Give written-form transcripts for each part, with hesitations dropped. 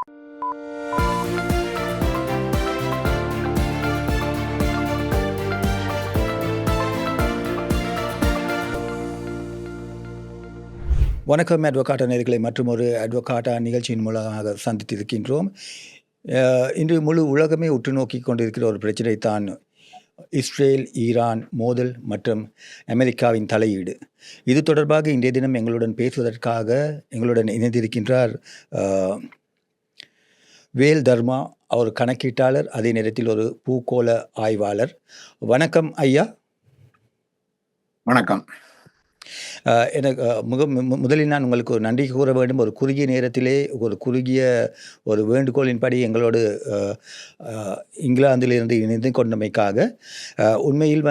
வணக்கம் அட்வொகாட்டா நேயர்களை மற்றும் ஒரு அட்வொகாட்டா நிகழ்ச்சியின் மூலமாக சந்தித்திருக்கின்றோம். இன்று முழு உலகமே உற்று நோக்கி கொண்டிருக்கிற ஒரு பிரச்சனை தான் இஸ்ரேல் ஈரான் மோதல் மற்றும் அமெரிக்காவின் தலையீடு. இது தொடர்பாக இன்றைய தினம் எங்களுடன் பேசுவதற்காக எங்களுடன் இணைந்திருக்கின்றார் வேல் தர்மா. அவர் கணக்கீட்டாளர், அதே நேரத்தில் ஒரு பூகோள ஆய்வாளர். வணக்கம் ஐயா. வணக்கம். எனக்கு முதலில் நான் உங்களுக்கு ஒரு நன்றி கூற வேண்டும். ஒரு குறுகிய நேரத்திலே ஒரு வேண்டுகோளின்படி எங்களோடு இங்கிலாந்திலிருந்து இணைந்து கொண்டமைக்காக. உண்மையில்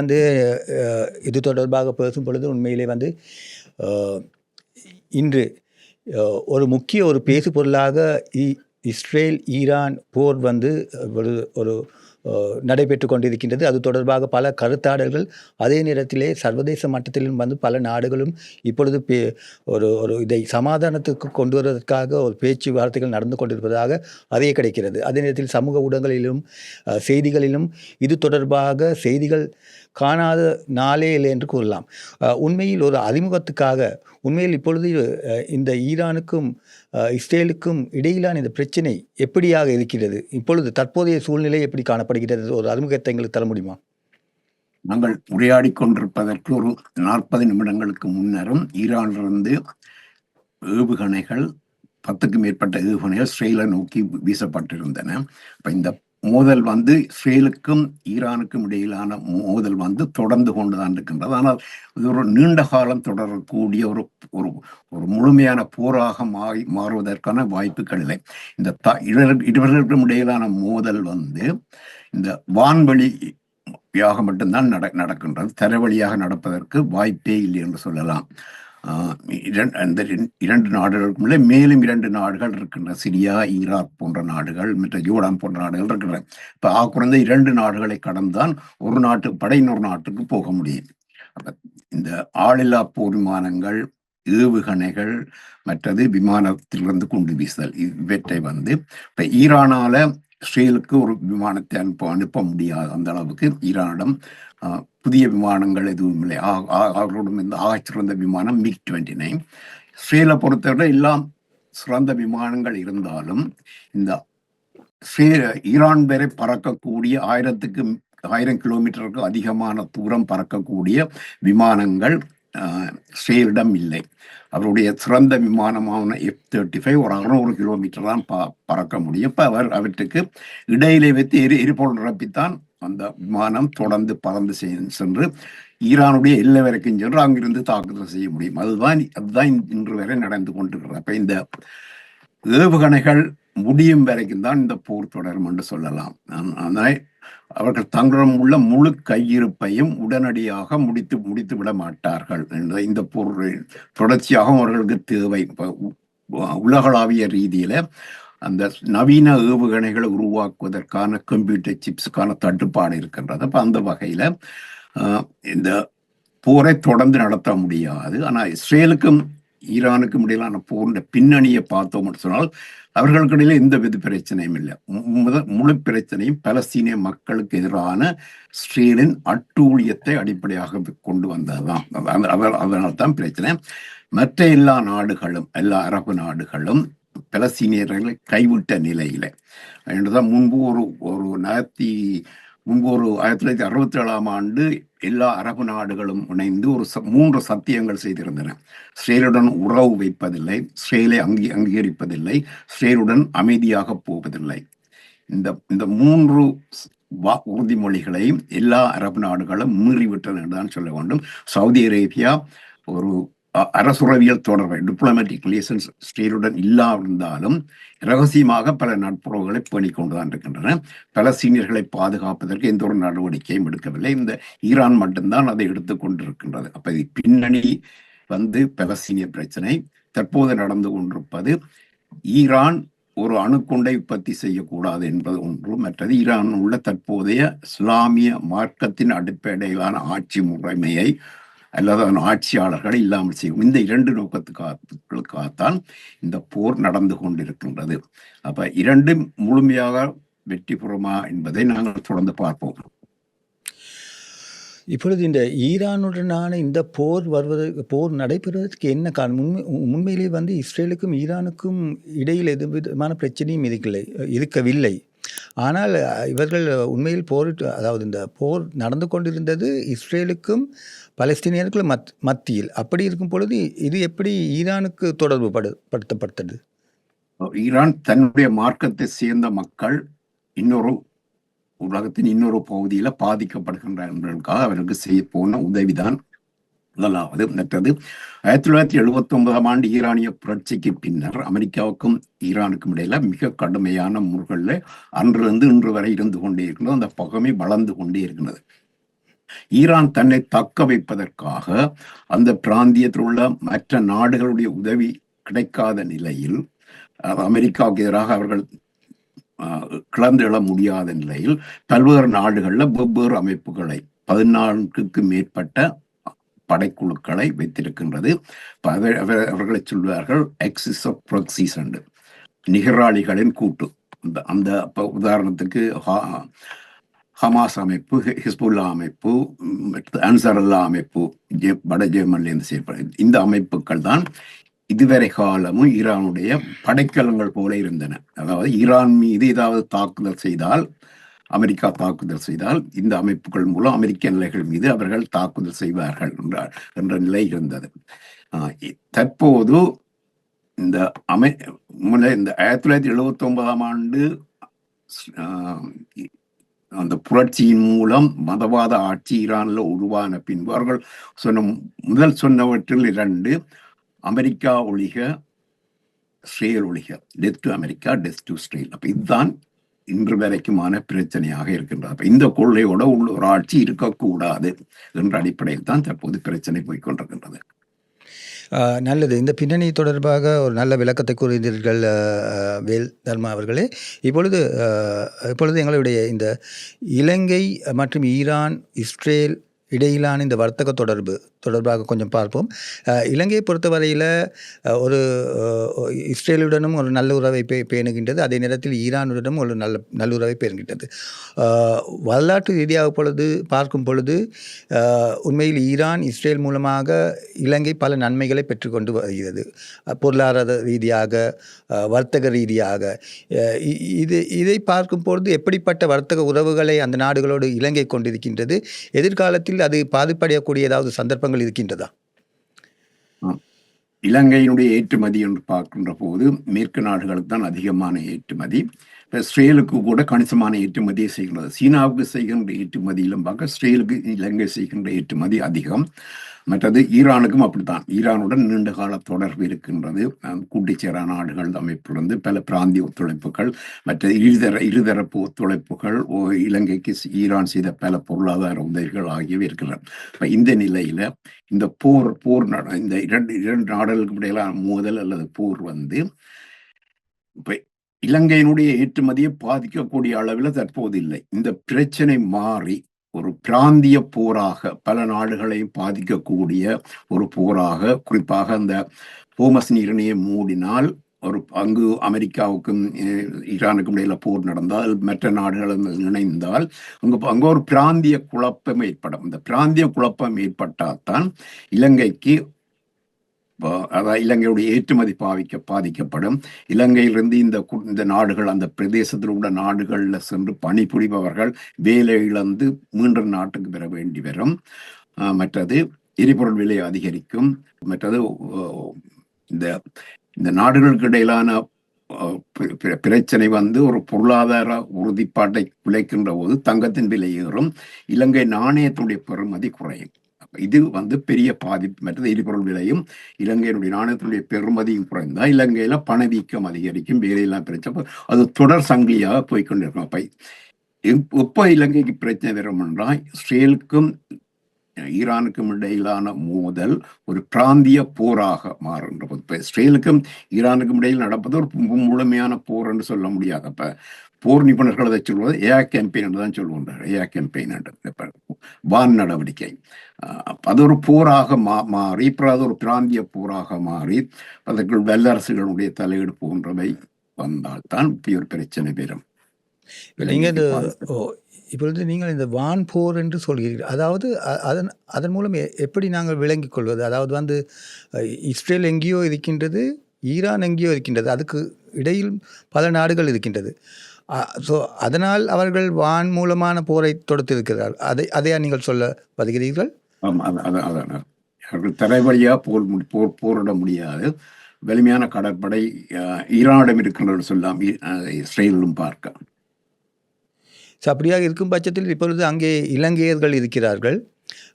இது தொடர்பாக பேசும் பொழுது உண்மையிலே இன்று ஒரு முக்கிய ஒரு பேசு பொருளாக இஸ்ரேல் ஈரான் போர் ஒரு நடைபெற்று கொண்டிருக்கின்றது. அது தொடர்பாக பல கருத்தாடல்கள், அதே நேரத்திலே சர்வதேச மட்டத்திலும் பல நாடுகளும் இப்பொழுது ஒரு இதை சமாதானத்துக்கு கொண்டு வருவதற்காக ஒரு பேச்சுவார்த்தைகள் நடந்து கொண்டிருப்பதாக அறிய கிடைக்கிறது. அதே நேரத்தில் சமூக ஊடகங்களிலும் செய்திகளிலும் இது தொடர்பாக செய்திகள் காணாத நாளே இல்லை என்று கூறலாம். உண்மையில் ஒரு அறிமுகத்துக்காக உண்மையில் இப்பொழுது இந்த ஈரானுக்கும் இஸ்ரேலுக்கும் இடையிலான இந்த பிரச்சனை எப்படியாக இருக்கிறது, இப்பொழுது தற்போதைய சூழ்நிலை எப்படி காணப்படுகிறது, ஒரு அறிமுகத்தை எங்களுக்கு தர முடியுமா? நாங்கள் உரையாடி கொண்டிருப்பதற்கு ஒரு 40 நிமிடங்களுக்கு முன்னரும் ஈரானிலிருந்து ஏவுகணைகள் 10க்கும் மேற்பட்ட ஏவுகணைகள் இஸ்ரேலை நோக்கி வீசப்பட்டிருந்தன. இப்ப இந்த மோதல் இஸ்ரேலுக்கும் ஈரானுக்கும் இடையிலான மோதல் தொடர்ந்து கொண்டுதான் இருக்கின்றது. ஆனால் இது ஒரு நீண்ட காலம் தொடரக்கூடிய ஒரு ஒரு முழுமையான போராக மாறுவதற்கான வாய்ப்புகள் இல்லை. இந்த இருவருக்கும் இடையிலான மோதல் இந்த வான்வழியாக மட்டும்தான் நடக்கின்றது. தரைவழியாக நடப்பதற்கு வாய்ப்பே இல்லை என்று சொல்லலாம். இரண்டு நாடுகளுக்குள்ளே மேலும் 2 நாடுகள் இருக்கின்றன. சிரியா, ஈராக் போன்ற நாடுகள், மற்ற ஜோர்டான் போன்ற நாடுகள் இருக்கின்றன. இப்ப குறைந்த 2 நாடுகளை கடந்தான் ஒரு நாட்டு படை இன்னொரு நாட்டுக்கு போக முடியும். இந்த ஆளில்லா போர் விமானங்கள், ஏவுகணைகள், மற்றது விமானத்திலிருந்து குண்டு வீசுதல், இவற்றை இப்ப ஈரானால இஸ்ரேலுக்கு ஒரு விமானத்தை அனுப்ப முடியாது. அந்த அளவுக்கு ஈரானிடம் புதிய விமானங்கள் எதுவும் இல்லை. அவர்களுடன் இந்த சிறந்த விமானம் MiG-29. இஸ்ரேலை பொறுத்தவரை எல்லாம் சிறந்த விமானங்கள் இருந்தாலும் இந்த ஈரான் வரை பறக்கக்கூடிய 1000 கிலோமீட்டருக்கு அதிகமான தூரம் பறக்கக்கூடிய விமானங்கள் இஸ்ரேலிடம் இல்லை. அவருடைய சிறந்த விமானமான F-35 ஒரு 600 கிலோமீட்டர் தான் பறக்க முடியும். இப்ப அவற்றுக்கு இடையிலே வைத்து எரிபொருள் நிரப்பித்தான் அந்த விமானம் தொடர்ந்து பறந்து சென்று ஈரானுடைய எல்லை வரைக்கும் சென்று அங்கிருந்து தாக்குதல் செய்ய முடியும். அதுதான் இன்று வரை நடந்து கொண்டிருக்கிறது. அப்ப இந்த ஏவுகணைகள் முடியும் வரைக்கும் தான் இந்த போர் தொடரும் என்று சொல்லலாம். ஆனால் அவர்கள் தங்களிடம் உள்ள முழு கையிருப்பையும் உடனடியாக முடித்து விட மாட்டார்கள். இந்த போர் தொடர்ச்சியாக அவர்களுக்கு தேவை. உலகளாவிய ரீதியில அந்த நவீன ஏவுகணைகளை உருவாக்குவதற்கான கம்ப்யூட்டர் சிப்ஸுக்கான தட்டுப்பாடு இருக்கின்றது. அப்ப அந்த வகையில இந்த போரை தொடர்ந்து நடத்த முடியாது. ஆனால் இஸ்ரேலுக்கும் ஈரானுக்கும் இடையிலான போரின் பின்னணியை பார்த்தோம் என்று சொன்னால் அவர்களுக்கு இடையில எந்த வித பிரச்சனையும் இல்லை. முழு பிரச்சனையும் பலஸ்தீனிய மக்களுக்கு எதிரான இஸ்ரேலின் அட்டூழியத்தை அடிப்படையாக கொண்டு வந்ததுதான். அதனால்தான் பிரச்சனை. மற்ற எல்லா அரபு நாடுகளும் பலஸ்தீனியர்களை கைவிட்ட நிலையில என்றுதான் முன்பு ஒரு 1967ஆம் ஆண்டு எல்லா அரபு நாடுகளும் இணைந்து 3 சத்தியங்கள் செய்திருந்தன. இஸ்ரேலுடன் உறவு வைப்பதில்லை, இஸ்ரேலை அங்கீகரிப்பதில்லை, இஸ்ரேலுடன் அமைதியாக போவதில்லை. இந்த 3 உறுதிமொழிகளையும் எல்லா அரபு நாடுகளும் மீறிவிட்டன என்றுதான் சொல்ல வேண்டும். சவுதி அரேபியா ஒரு அரசுறவியல் தொடர்பை, டிப்ளமேட்டிக் ரிலேஷன்ஸ் இஸ்ரேலுடன் இல்லாவிருந்தாலும் ரகசியமாக பல நட்புறவுகளை பேணிக் கொண்டுதான் இருக்கின்றன. பலஸ்தீனியர்களை பாதுகாப்பதற்கு எந்த ஒரு நடவடிக்கையும் எடுக்கவில்லை. இந்த ஈரான் மட்டும்தான் அதை எடுத்துக்கொண்டிருக்கின்றது. அப்ப இது பின்னணி பலஸ்தீனிய பிரச்சனை. தற்போது நடந்து கொண்டிருப்பது ஈரான் ஒரு அணுகுண்டை உற்பத்தி செய்யக்கூடாது என்பது ஒன்று. மற்றது ஈரான் உள்ள தற்போதைய இஸ்லாமிய மார்க்கத்தின் அடிப்படையிலான ஆட்சி முறைமையை அல்லது அதன் ஆட்சியாளர்களை இல்லாமல் செய்யும். இந்த 2 நோக்கத்துக்காகத்தான் இந்த போர் நடந்து கொண்டிருக்கின்றது. அப்ப 2 முழுமையாக வெற்றி பெறுமா என்பதை நாங்கள் தொடர்ந்து பார்ப்போம். இப்பொழுது இந்த ஈரானுடனான இந்த போர் நடைபெறுவதற்கு என்ன காரணம்? உண்மையிலேயே வந்து இஸ்ரேலுக்கும் ஈரானுக்கும் இடையில் எந்த விதமான பிரச்சனையும் இருக்கவில்லை. ஆனால் இவர்கள் உண்மையில் அதாவது இந்த போர் நடந்து கொண்டிருந்தது இஸ்ரேலுக்கும் பலஸ்தீனியர்களுக்கும் மத்தியில். அப்படி இருக்கும் பொழுது இது எப்படி ஈரானுக்கு தொடர்பு படுத்தப்பட்டது? ஈரான் தன்னுடைய மார்க்கத்தை சேர்ந்த மக்கள் உலகத்தின் இன்னொரு பகுதியில பாதிக்கப்படுகின்றவர்களுக்காக அவருக்கு செய்ய போன உதவிதான் முதலாவது. மற்றது 1979ஆம் ஆண்டு ஈரானிய புரட்சிக்கு பின்னர் அமெரிக்காவுக்கும் ஈரானுக்கும் இடையில மிக கடுமையான முறைகளில் அன்றிலிருந்து இன்று வரை இருந்து கொண்டே இருக்கின்றது. அந்த பகமை வளர்ந்து கொண்டே இருக்கின்றது. ஈரான் தன்னை தக்க வைப்பதற்காக அந்த பிராந்தியத்தில் உள்ள மற்ற நாடுகளுடைய உதவி கிடைக்காத நிலையில் அமெரிக்காவுக்கு எதிராக அவர்கள் கிளர்ந்து எழ முடியாத நிலையில் பல்வேறு நாடுகள்ல வெவ்வேறு அமைப்புகளை 14க்கு மேற்பட்ட படைக்குழுக்களை வைத்திருக்கின்றது. அவர்களை சொல்வார்கள் எக்ஸிஸ் ஆஃப் ப்ராக்ஸிஸ் என்று, நிகராளிகளின் கூட்டு. அந்த உதாரணத்துக்கு ஹமாஸ் அமைப்பு, ஹிஸ்புல்லா அமைப்பு, அன்சாருல்லா அமைப்பு வட ஜெர்மனிலிருந்து செயல்படும் இந்த அமைப்புகள் தான் இதுவரை காலமும் ஈரானுடைய படைக்கலங்கள் போல இருந்தன. அதாவது ஈரான் மீது ஏதாவது தாக்குதல் செய்தால், அமெரிக்கா தாக்குதல் செய்தால் இந்த அமைப்புகள் மூலம் அமெரிக்க நிலைகள் மீது அவர்கள் தாக்குதல் செய்வார்கள் என்ற நிலை இருந்தது. தற்போது இந்த 1979ஆம் ஆண்டு அந்த புரட்சியின் மூலம் மதவாத ஆட்சி ஈரான்ல உருவான பின்பு அவர்கள் முதல் சொன்னவற்றில் 2 அமெரிக்கா ஒழிக, இஸ்ரேல் ஒழிக, death to America, death to Israel. அப்ப இதுதான் இன்று வரைக்குமான பிரச்சனையாக இருக்கின்றது. இந்த கொள்கையோட ஒரு ஆட்சி இருக்கக்கூடாது என்ற அடிப்படையில் தான் தற்போது பிரச்சனை போய்கொண்டிருக்கின்றது. நல்லது. இந்த பின்னணி தொடர்பாக ஒரு நல்ல விளக்கத்தை கூறினீர்கள் வேல் தர்மா அவர்களே. இப்பொழுது எங்களுடைய இந்த இலங்கை மற்றும் ஈரான், இஸ்ரேல் இடையிலான இந்த வர்த்தக தொடர்பாக கொஞ்சம் பார்ப்போம். இலங்கையை பொறுத்தவரையில் ஒரு இஸ்ரேலுடனும் ஒரு நல்ல உறவை பேணுகின்றது. அதே நேரத்தில் ஈரானுடனும் ஒரு நல்லுறவை பேணுகின்றது. வரலாற்று ரீதியாக பார்க்கும் பொழுது உண்மையில் ஈரான், இஸ்ரேல் மூலமாக இலங்கை பல நன்மைகளை பெற்றுக்கொண்டு வருகிறது. பொருளாதார ரீதியாக, வர்த்தக ரீதியாக. இதை பார்க்கும் பொழுது எப்படிப்பட்ட வர்த்தக உறவுகளை அந்த நாடுகளோடு இலங்கை கொண்டிருக்கின்றது? எதிர்காலத்தில் அது பாதிப்படையக்கூடிய ஏதாவது சந்தர்ப்பங்கள் இருக்கின்றதா? இலங்கையினுடைய ஏற்றுமதி என்று பார்க்கின்ற போது மேற்கு நாடுகளுக்கு தான் அதிகமான ஏற்றுமதி. இஸ்ரேலுக்கு கூட கணிசமான ஏற்றுமதியை செய்கின்றது. சீனாவுக்கு செய்கின்ற ஏற்றுமதியிலும் பார்க்க இஸ்ரேலுக்கு இலங்கை செய்கின்ற ஏற்றுமதி அதிகம். மற்றது ஈரானுக்கும் அப்படித்தான். ஈரானுடன் நீண்ட கால தொடர்பு இருக்கின்றது. கூட்டுச்சேரா நாடுகள் அமைப்பிலிருந்து பல பிராந்திய ஒத்துழைப்புகள், மற்ற இருதரப்பு ஒத்துழைப்புகள், இலங்கைக்கு ஈரான் செய்த பல பொருளாதார உதவிகள் ஆகியவை இருக்கின்றன. இந்த நிலையில இந்த இந்த இரண்டு நாடுகளுக்கு இடையிலான மோதல் அல்லது போர் இப்ப இலங்கையினுடைய ஏற்றுமதியை பாதிக்கக்கூடிய அளவில் தற்போது இல்லை. இந்த பிரச்சனை மாறி ஒரு பிராந்திய போராக, பல நாடுகளையும் பாதிக்கக்கூடிய ஒரு போராக, குறிப்பாக அந்த ஹோமஸ் நீரிணையை மூடினால் அங்கு அமெரிக்காவுக்கும் ஈரானுக்கும் இடையில போர் நடந்தால், மற்ற நாடுகள் இணைந்தால் அங்க ஒரு பிராந்திய குழப்பம் ஏற்படும். இந்த பிராந்திய குழப்பம் ஏற்பட்டால்தான் இலங்கைக்கு, அதாவது இலங்கையுடைய ஏற்றுமதி பாதிக்கப்படும். இலங்கையிலிருந்து இந்த நாடுகள், அந்த பிரதேசத்தில் உள்ள நாடுகள்ல சென்று பணிபுரிபவர்கள் வேலை இழந்து மீண்டும் நாட்டுக்கு பெற வேண்டி வரும். மற்றது எரிபொருள் விலை அதிகரிக்கும். மற்றது இந்த நாடுகளுக்கு இடையிலான பிரச்சனை ஒரு பொருளாதார உறுதிப்பாட்டை குலைக்கின்ற போது தங்கத்தின் விலை ஏறும், இலங்கை நாணயத்துடைய பெறுமதி குறையும். இது பெரிய பாதிப்பு. மற்றது எரிபொருள் விலையும் இலங்கையினுடைய நாணயத்தினுடைய பெறுமதியும் குறைந்தா இலங்கையில பணவீக்கம் அதிகரிக்கும், வேலையெல்லாம் பிரச்சனை, அது தொடர் சங்கிலியாக போய்கொண்டிருக்கும். அப்ப எப்ப இலங்கைக்கு பிரச்சனை வரும் என்றால், இஸ்ரேலுக்கும் ஈரானுக்கும் இடையிலான மோதல் ஒரு பிராந்திய போராக மாறுகின்றது. இப்ப இஸ்ரேலுக்கும் ஈரானுக்கும் இடையில் நடப்பது ஒரு முழுமையான போர் என்று சொல்ல முடியாது. அப்ப போர் நிபுணர்கள் அதை சொல்வது ஏஆர் கேம்பெயின் என்று தான் சொல்லுகின்றார். ஏஆர் கேம்பெயின் என்று வான் நடவடிக்கை. அது ஒரு போராக மாறி அப்புறம் அது ஒரு பிராந்திய போராக மாறி அதற்குள் வல்லரசுகளுடைய தலையீடு போன்றவை வந்தால்தான் இப்படி ஒரு பிரச்சனை பெறும். நீங்க இலங்கைக்கு இந்த பாதிப்பு. இப்பொழுது நீங்கள் இந்த வான் போர் என்று சொல்கிறீர்கள். அதாவது அதன் அதன் மூலம் எப்படி நாங்கள் விளங்கிக் கொள்வது? அதாவது வந்து இஸ்ரேல் எங்கேயோ இருக்கின்றது, ஈரான் எங்கேயோ இருக்கின்றது. அதுக்கு இடையில் பல நாடுகள் இருக்கின்றது. ஸோ அதனால் அவர்கள் வான் மூலமான போரை தொடுத்திருக்கிறார்கள். அதையா நீங்கள் சொல்ல வருகிறீர்கள்? அதான் அவர்கள் தரைவழியாக போரிட முடியாது. வலிமையான கடற்படை ஈரானிடம் இருக்கின்றது சொல்லலாம். இஸ்ரேலிலும் பார்க்க. ஸோ அப்படியாக இருக்கும் பட்சத்தில் இப்பொழுது அங்கே இலங்கையர்கள் இருக்கிறார்கள்.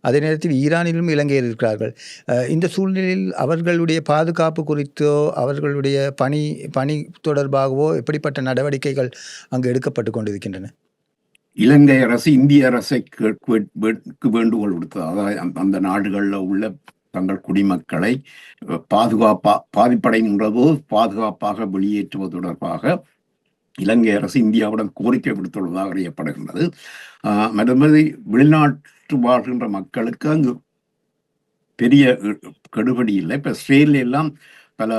அதே நேரத்தில் ஈரானிலும் இலங்கையர் இருக்கிறார்கள். இந்த சூழ்நிலையில் அவர்களுடைய பாதுகாப்பு குறித்தோ அவர்களுடைய பணி தொடர்பாகவோ எப்படிப்பட்ட நடவடிக்கைகள் அங்கு எடுக்கப்பட்டு கொண்டிருக்கின்றன? இலங்கை அரசு இந்திய அரசை வேண்டுகோள் விடுத்தது. அதாவது அந்த நாடுகளில் உள்ள தங்கள் குடிமக்களை பாதிப்படைகின்ற போது பாதுகாப்பாக வெளியேற்றுவது தொடர்பாக இலங்கை அரசு இந்தியாவுடன் கோரிக்கை விடுத்துள்ளதாக அறியப்படுகின்றது. மற்றபடி வெளிநாட்டு வாழ்கின்ற மக்களுக்கு அங்கு பெரிய கெடுபடி இல்லை. இப்ப இஸ்ரேலில் எல்லாம் பல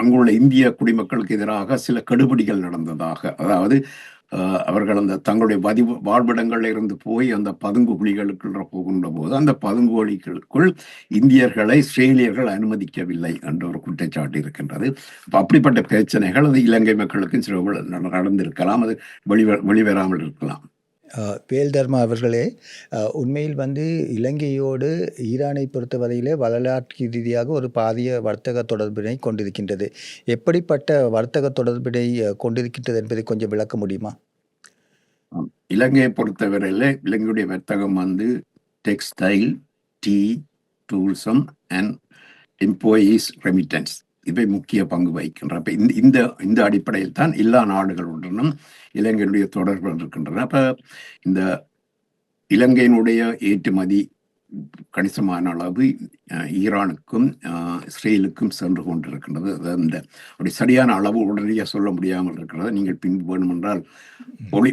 அங்குள்ள இந்திய குடிமக்களுக்கு எதிராக சில கெடுபிடிகள் நடந்ததாக, அதாவது அவர்கள் அந்த தங்களுடைய வாழ்விடங்கள்ல இருந்து போய் அந்த பதுங்கு குழிகளுக்குள்ள போகின்ற போது அந்த பதுங்கு குழிகளுக்குள் இந்தியர்களை இஸ்ரேலியர்கள் அனுமதிக்கவில்லை என்ற ஒரு குற்றச்சாட்டு இருக்கின்றது. அப்படிப்பட்ட பிரச்சனைகள் அது இலங்கை மக்களுக்கும் சில நடந்திருக்கலாம், அது வெளிவராமல் இருக்கலாம். வேல் தர்மா அவர்களே, உண்மையில் வந்து இலங்கையோடு ஈரானை பொறுத்தவரையிலே வரலாற்று ரீதியாக ஒரு பாரிய வர்த்தக தொடர்பினை கொண்டிருக்கின்றது. எப்படிப்பட்ட வர்த்தக தொடர்பினை கொண்டிருக்கின்றது என்பதை கொஞ்சம் விளக்க முடியுமா? இலங்கையை பொறுத்தவரையில் இலங்கையுடைய வர்த்தகம் வந்து textile, tea, tourism and employees remittance இவை முக்கிய பங்கு வகிக்கின்றன. அப்ப இந்த அடிப்படையில் தான் எல்லா நாடுகளுடனும் இலங்கையினுடைய தொடர்புகள் இருக்கின்றன. அப்ப இந்த இலங்கையினுடைய ஏற்றுமதி கணிசமான அளவு ஈரானுக்கும் இஸ்ரேலுக்கும் சென்று கொண்டிருக்கின்றது. இந்த அப்படி சரியான அளவு உடனடியாக சொல்ல முடியாமல் இருக்கிறது. நீங்கள் பின்பு வேண்டுமென்றால்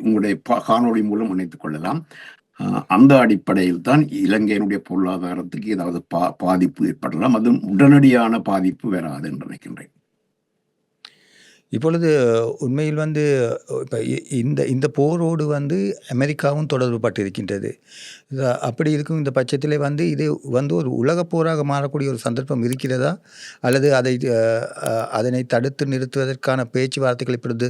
உங்களுடைய காணொளி மூலம் இணைத்துக் கொள்ளலாம். அந்த அடிப்படையில் தான் இலங்கையினுடைய பொருளாதாரத்துக்கு ஏதாவது பாதிப்பு ஏற்படலாம். அது உடனடியான பாதிப்பு வராது என்று நினைக்கின்றேன். இப்பொழுது உண்மையில் வந்து இப்போ இந்த போரோடு வந்து அமெரிக்காவும் தொடர்பு பட்டிருக்கின்றது. அப்படி இருக்கும் இந்த பட்சத்திலே வந்து இது வந்து ஒரு உலகப் போராக மாறக்கூடிய ஒரு சந்தர்ப்பம் இருக்கிறதா? அல்லது அதனை தடுத்து நிறுத்துவதற்கான பேச்சுவார்த்தைகள் இப்பொழுது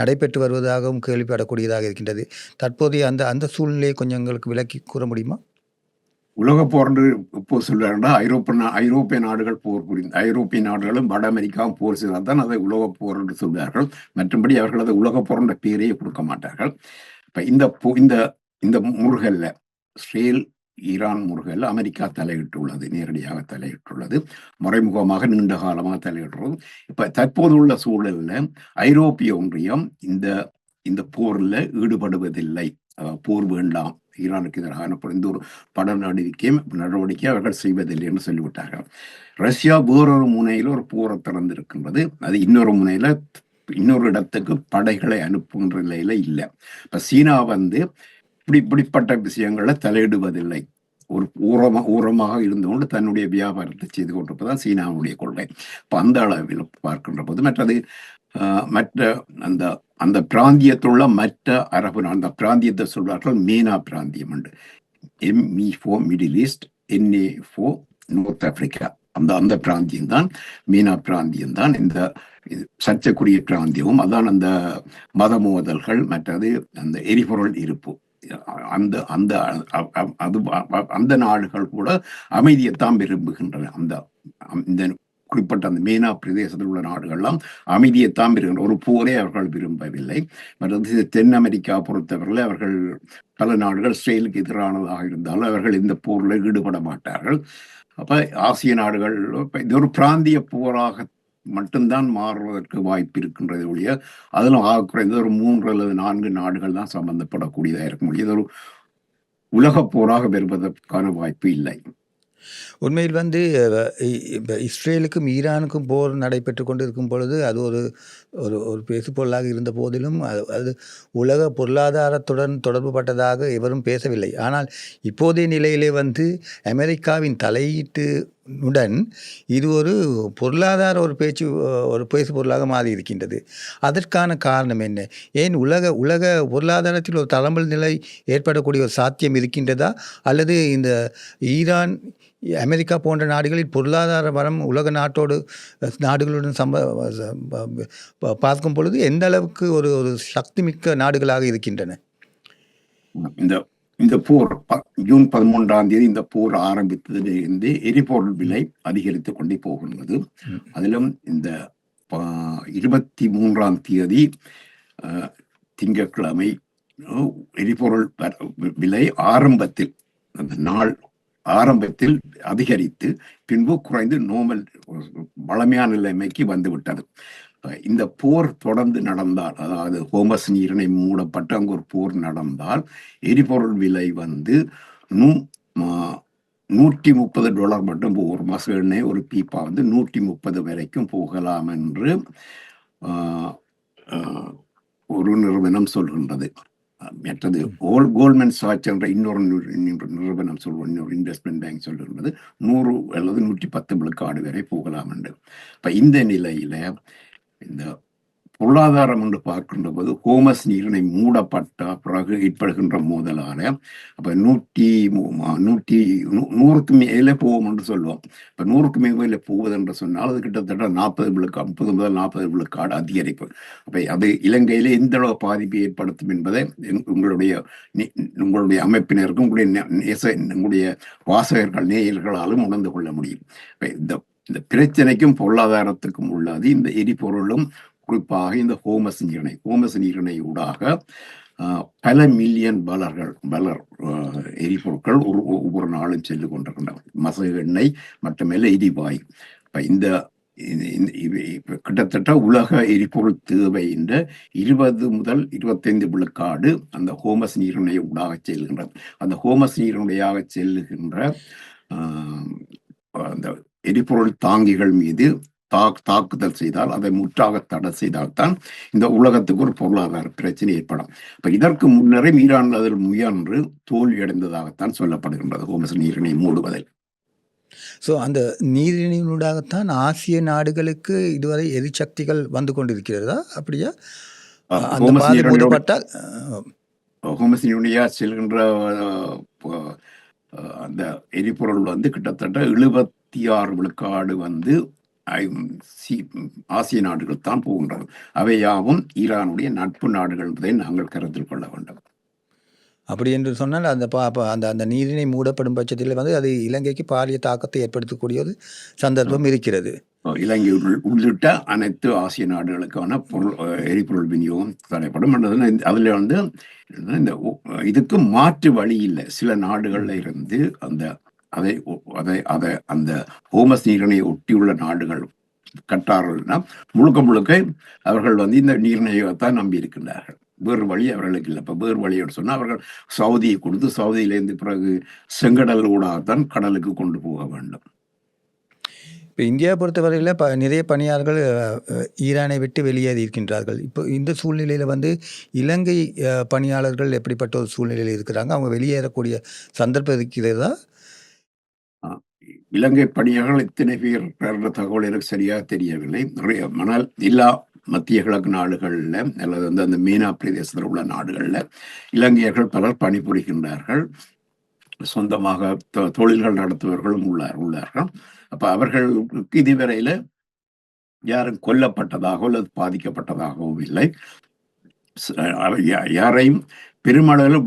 நடைபெற்று வருவதாகவும் கேள்விப்படக்கூடியதாக இருக்கின்றது. தற்போதைய அந்த சூழ்நிலையை கொஞ்சம் எங்களுக்கு விளக்கி கூற முடியுமா? உலக போர் என்று இப்போ சொல்றாருன்னா ஐரோப்பிய நாடுகள் போர் புரிந்து ஐரோப்பிய நாடுகளும் வட அமெரிக்காவும் போர் செய்தால் தான் அதை உலக போர் என்று சொல்வார்கள். மற்றபடி அவர்கள் அதை உலக போர் என்ற பெயரையே கொடுக்க மாட்டார்கள். இப்ப இந்த முருகல்ல இஸ்ரேல் ஈரான் முருகல்ல அமெரிக்கா தலையிட்டுள்ளது, நேரடியாக தலையிட்டுள்ளது, மறைமுகமாக நீண்ட காலமாக தலையிடுறது. இப்ப தற்போது உள்ள சூழல்ல ஐரோப்பிய ஒன்றியம் இந்த போர்ல ஈடுபடுவதில்லை. போர் வேண்டாம், ஈரானுக்கு எதிரான இந்த ஒரு நடவடிக்கை அவர்கள் செய்வதில்லை என்று சொல்லிவிட்டார்கள். ரஷ்யா வேறொரு முனையில ஒரு போரை திறந்திருக்கின்றது. அது இன்னொரு முனையில இன்னொரு இடத்துக்கு படைகளை அனுப்புகின்ற நிலையில இல்லை. இப்ப சீனா வந்து இப்படிப்பட்ட விஷயங்களை தலையிடுவதில்லை. ஒரு ஊரமாக இருந்து கொண்டு தன்னுடைய வியாபாரத்தை செய்து கொண்டிருப்பதுதான் சீனாவுடைய கொள்கை. இப்ப அந்த அளவில் பார்க்கின்ற போது மற்ற அந்த பிராந்தியத்துள்ள மற்ற அரபு அந்த பிராந்தியத்தை சொல்வார்கள் மீனா பிராந்தியம் உண்டு. ME4 middle east, NA4 north Africa. அந்த பிராந்தியம் தான் மீனா பிராந்தியம் தான் இந்த சர்ச்சைக்குரிய பிராந்தியமும். அதான் அந்த மத மோதல்கள், மற்றது அந்த எரிபொருள் இருப்பு, அந்த நாடுகள் கூட அமைதியைத்தான் விரும்புகின்றன. இந்த குறிப்பிட்ட அந்த மீனா பிரதேசத்தில் உள்ள நாடுகள்லாம் அமைதியைத்தான் விரும்புகின்ற, ஒரு போரே அவர்கள் விரும்பவில்லை. மற்றது தென் அமெரிக்கா பொறுத்தவர்கள் அவர்கள் பல நாடுகள் இஸ்ரேலுக்கு எதிரானதாக இருந்தாலும் அவர்கள் இந்த போரில் ஈடுபட மாட்டார்கள். அப்ப ஆசிய நாடுகள் இது ஒரு பிராந்திய போராக மட்டும்தான் மாறுவதற்கு வாய்ப்பு இருக்கின்றது ஒழிய அதிலும் ஆக குறைந்தது ஒரு 3 அல்லது 4 நாடுகள் தான் சம்பந்தப்படக்கூடியதாக இருக்க முடியும். இது ஒரு உலக போராக வருவதற்கான வாய்ப்பு இல்லை. உண்மையில் வந்து இப்ப இஸ்ரேலுக்கும் ஈரானுக்கும் போர் நடைபெற்று கொண்டு இருக்கும் பொழுது அது ஒரு ஒரு ஒரு பேசுபொருளாக இருந்த போதிலும் அது உலக பொருளாதாரத்துடன் தொடர்புபட்டதாக எவரும் பேசவில்லை. ஆனால் இப்போதைய நிலையிலே வந்து அமெரிக்காவின் தலையீட்டு உடன் இது ஒரு பொருளாதார ஒரு பேசு பொருளாக மாறி இருக்கின்றது. அதற்கான காரணம் என்ன? ஏன் உலக பொருளாதாரத்தில் ஒரு தளம்பல் நிலை ஏற்படக்கூடிய ஒரு சாத்தியம் இருக்கின்றதா? அல்லது இந்த ஈரான், அமெரிக்கா போன்ற நாடுகளில் பொருளாதார வளம் உலக நாடுகளுடன் பார்க்கும் பொழுது எந்த அளவுக்கு ஒரு ஒரு சக்திமிக்க நாடுகளாக இருக்கின்றன? இந்த இந்த போர் ஜூன் 13 இந்த போர் ஆரம்பித்ததிலிருந்து எரிபொருள் விலை அதிகரித்துக் கொண்டே போகின்றது. அதிலும் இந்த 23 திங்கட்கிழமை எரிபொருள் விலை ஆரம்பத்தில் அந்த நாள் ஆரம்பத்தில் அதிகரித்து பின்பு குறைந்து நோமல் வளமையான நிலைமைக்கு வந்துவிட்டது. இந்த போர் தொடர்ந்து நடந்தால், அதாவது ஹோமஸ் நீரிணை மூடப்பட்டு அங்கு ஒரு போர் நடந்தால் எரிபொருள் விலை வந்து $130 மட்டும் ஒரு மாச எண்ணெய் ஒரு பீப்பா வந்து 130 வரைக்கும் போகலாம் என்று ஒரு நிறுவனம் சொல்கின்றது. மற்றது கோல்ட்மேன் சாட்ச் என்ற இன்னொரு நிறுவனம் இன்னொரு இன்வெஸ்ட்மெண்ட் பேங்க் சொல்லுகிறது 100 அல்லது 110 விழுக்காடு வரை போகலாம் என்று. இப்ப இந்த நிலையில இந்த பொருளாதாரம் என்று பார்க்கின்ற போது ஹோமஸ் நீரிணை மூடப்பட்ட பிறகு ஏற்படுகின்ற மோதலால அப்ப 100க்கு மேலே போவோம் என்று சொல்லுவோம். இப்ப 100க்கு மேலே போவது என்று சொன்னால் அது கிட்டத்தட்ட 30 முதல் 40 விழுக்காடு அதிகரிப்பு. அப்ப அது இலங்கையில எந்த அளவு பாதிப்பை ஏற்படுத்தும் என்பதை உங்களுடைய அமைப்பினருக்கும் உங்களுடைய வாசகர்கள் நேயர்களாலும் உணர்ந்து கொள்ள முடியும். இந்த பிரச்சனைக்கும் பொருளாதாரத்துக்கும் உள்ளது இந்த எரிபொருளும், குறிப்பாக இந்த ஹோமஸ் நீரிணை ஊடாக பல மில்லியன் டாலர் எரிபொருட்கள் ஒவ்வொரு நாளும் சென்று கொண்டிருக்கின்றன. மசகு எண்ணெய் மட்டுமல்ல எரிவாயு. இந்த கிட்டத்தட்ட உலக எரிபொருள் தேவை என்ற 20 முதல் 25 விழுக்காடு அந்த ஹோமஸ் நீரிணை ஊடாக செல்கின்றது. அந்த ஹோமஸ் நீரிணையாக செல்லுகின்ற அந்த எரிபொருள் தாங்கிகள் மீது தாக்குதல் செய்தால், அதை முற்றாக தடை செய்தால்தான் இந்த உலகத்துக்கு ஒரு பொருளாதார பிரச்சனை ஏற்படும். இப்ப இதற்கு முன்னரே ஈரான் அதில் முயன்று தோல்வியடைந்ததாகத்தான் சொல்லப்படுகின்றது ஹோமஸ் நீரிணை மூடுவதில். அந்த நீரிணையினூடாகத்தான் ஆசிய நாடுகளுக்கு இதுவரை எரிசக்திகள் வந்து கொண்டிருக்கிறதா? அப்படியா? அந்த பாதை மூடப்பட்டால் ஹோமஸ் நீரிணையா செல்கின்ற அந்த எரிபொருள் வந்து கிட்டத்தட்ட 76 விழுக்காடு வந்து ஆசிய நாடுகள் தான் போகின்றது. அவையாவும் ஈரானுடைய நட்பு நாடுகள் என்பதை நாங்கள் கருத்தில் கொள்ள வேண்டும். அப்படி என்று சொன்னால் அந்த நீரிணை மூடப்படும் பட்சத்தில் வந்து அது இலங்கைக்கு பாரிய தாக்கத்தை ஏற்படுத்தக்கூடிய ஒரு சந்தர்ப்பம் இருக்கிறது. இலங்கை உள்ளிட்ட அனைத்து ஆசிய நாடுகளுக்கான எரிபொருள் விநியோகம் தடைப்படும். அதுல வந்து இந்த இதுக்கு மாற்று வழி இல்லை. சில நாடுகள்ல இருந்து அந்த ஹோமஸ் நீரிணை ஒட்டியுள்ள நாடுகள் கட்டார்கள்னா முழுக்க அவர்கள் வந்து இந்த நீர்நிலையத்தான் நம்பி இருக்கின்றார்கள். வேறு வழி அவர்களுக்கு இல்லை. இப்ப வேறு வழியோடு சொன்னா அவர்கள் சவுதியை கொடுத்து சவுதியிலேருந்து பிறகு செங்கடல் ஊடாகத்தான் கடலுக்கு கொண்டு போக வேண்டும். இப்போ இந்தியா பொறுத்தவரையில் நிறைய பணியாளர்கள் ஈரானை விட்டு வெளியேறி இருக்கின்றார்கள். இப்போ இந்த சூழ்நிலையில் வந்து இலங்கை பணியாளர்கள் எப்படிப்பட்ட ஒரு சூழ்நிலையில் இருக்கிறாங்க? அவங்க வெளியேறக்கூடிய சந்தர்ப்பம் இருக்கிறதா? இலங்கை பணியாளர்கள் இத்தனை பேர் என்ற தகவல் எனக்கு சரியாக தெரியவில்லை. ஆனால் எல்லா மத்திய கிழக்கு நாடுகள்ல அல்லது வந்து அந்த மீனா பிரதேசத்தில் உள்ள நாடுகள்ல இலங்கையர்கள் பலர் பணிபுரிகின்றார்கள். சொந்தமாக தொழில்கள் நடத்துபவர்களும் உள்ளார்கள். அப்ப அவர்களுக்கு இதுவரையில யாரும் கொல்லப்பட்டதாகவோ அல்லது பாதிக்கப்பட்டதாகவும் இல்லை. யாரையும் பெருமளவில்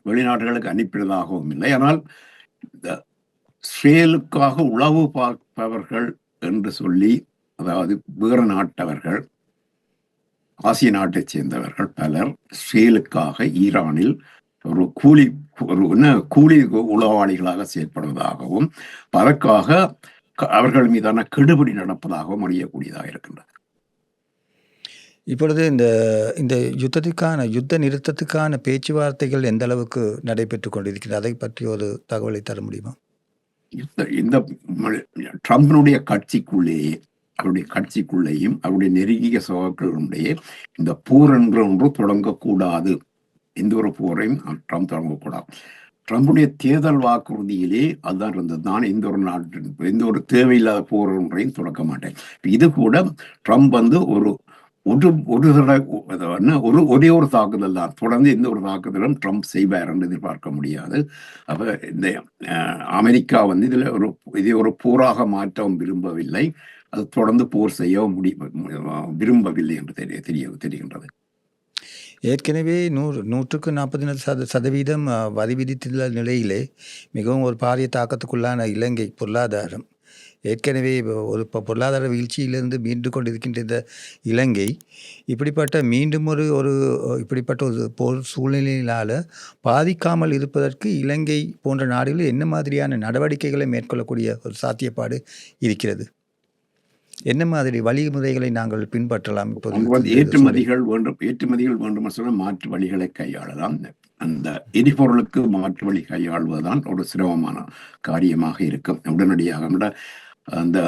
வெளிநாடுகளுக்கு அனுப்பினதாகவும் இல்லை. ஆனால் இந்த இஸ்ரேலுக்காக உளவு பார்ப்பவர்கள் என்று சொல்லி, அதாவது வேறு நாட்டவர்கள், ஆசிய நாட்டைச் சேர்ந்தவர்கள் பலர் இஸ்ரேலுக்காக ஈரானில் ஒரு கூலி உளவாளிகளாக செயற்படுவதாகவும் அதற்காக அவர்கள் மீதான கெடுபிடி நடப்பதாகவும் அறியக்கூடியதாக இருக்கின்றது. இப்பொழுது இந்த யுத்த நிறுத்தத்துக்கான பேச்சுவார்த்தைகள் எந்த அளவுக்கு நடைபெற்று கொண்டிருக்கிறது? அதை பற்றி ஒரு தகவலை தர முடியுமா? இந்த ட்ரம்பினுடைய கட்சிக்குள்ளேயே அவருடைய நெருங்கிய சகாக்களுடைய இந்த போர் என்ற ஒன்று தொடங்கக்கூடாது. எந்த ஒரு போரையும் ட்ரம்ப் தொடங்கக்கூடாது. ட்ரம்புடைய தேர்தல் வாக்குறுதியிலே அதுதான் இருந்தது. நான் எந்த ஒரு தேவையில்லாத போர் ஒன்றையும் தொடக்க மாட்டேன். இது கூட ட்ரம்ப் ஒரு ஒரே ஒரு தாக்குதல் தான், தொடர்ந்து எந்த ஒரு தாக்குதலும் ட்ரம்ப் செய்வார் என்று எதிர்பார்க்க முடியாது. அப்ப இந்த அமெரிக்கா இதை ஒரு போராக மாற்றவும் விரும்பவில்லை, அது தொடர்ந்து போர் செய்ய விரும்பவில்லை என்று தெரிகின்றது. ஏற்கனவே 100க்கு 40% வரி விதித்துள்ள நிலையிலே மிகவும் ஒரு பாரிய தாக்கத்துக்குள்ளான இலங்கை பொருளாதாரம் ஏற்கனவே ஒரு பொருளாதார வீழ்ச்சியிலிருந்து மீண்டு கொண்டிருக்கின்ற இந்த இலங்கை மீண்டும் இப்படிப்பட்ட ஒரு போர் சூழ்நிலையினால் பாதிக்காமல் இருப்பதற்கு இலங்கை போன்ற நாடுகளில் என்ன மாதிரியான நடவடிக்கைகளை மேற்கொள்ளக்கூடிய ஒரு சாத்தியப்பாடு இருக்கிறது? என்ன மாதிரி வழிமுறைகளை நாங்கள் பின்பற்றலாம்? ஏற்றுமதிகள் வேண்டும் சொன்னால் மாற்று வழிகளை கையாளலாம். அந்த எரிபொருளுக்கு மாற்று வழி கையாளுவதுதான் ஒரு சிரமமான காரியமாக இருக்கும். உடனடியாக அந்த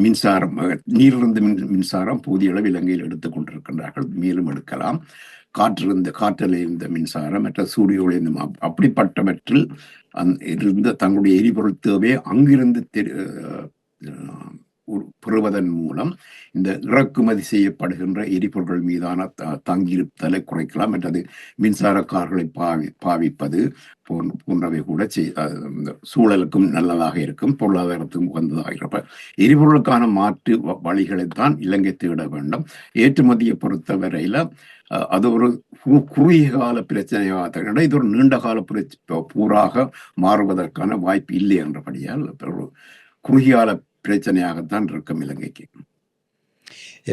மின்சாரம், நீரிலிருந்து மின்சாரம் போதிய அளவு இலங்கையில் எடுத்துக் கொண்டிருக்கின்றார்கள், மேலும் எடுக்கலாம். காற்றில் இருந்த மின்சாரம், மற்ற சூரிய ஒளி, அப்படிப்பட்டவற்றில் இருந்து தங்களுடைய எரிபொருள் தேவையை அங்கிருந்து பெறுவதன் மூலம் இந்த இறக்குமதி செய்யப்படுகின்ற எரிபொருட்கள் மீதான தங்கியிருத்தலை குறைக்கலாம். மற்றது மின்சார கார்களை பாவிப்பது போன்றவை கூட சூழலுக்கும் நல்லதாக இருக்கும், பொருளாதாரத்துக்கும் உகந்ததாக இருப்ப எரிபொருளுக்கான மாற்று வழிகளைத்தான் இலங்கை தேட வேண்டும். ஏற்றுமதியை பொறுத்தவரையில அது ஒரு குறுகிய கால பிரச்சனையாக, இது ஒரு நீண்ட கால போராக மாறுவதற்கான வாய்ப்பு இல்லை என்றபடியால் ஒரு குறுகிய கால பிரச்சனையாகத்தான் இருக்கும் இலங்கைக்கு.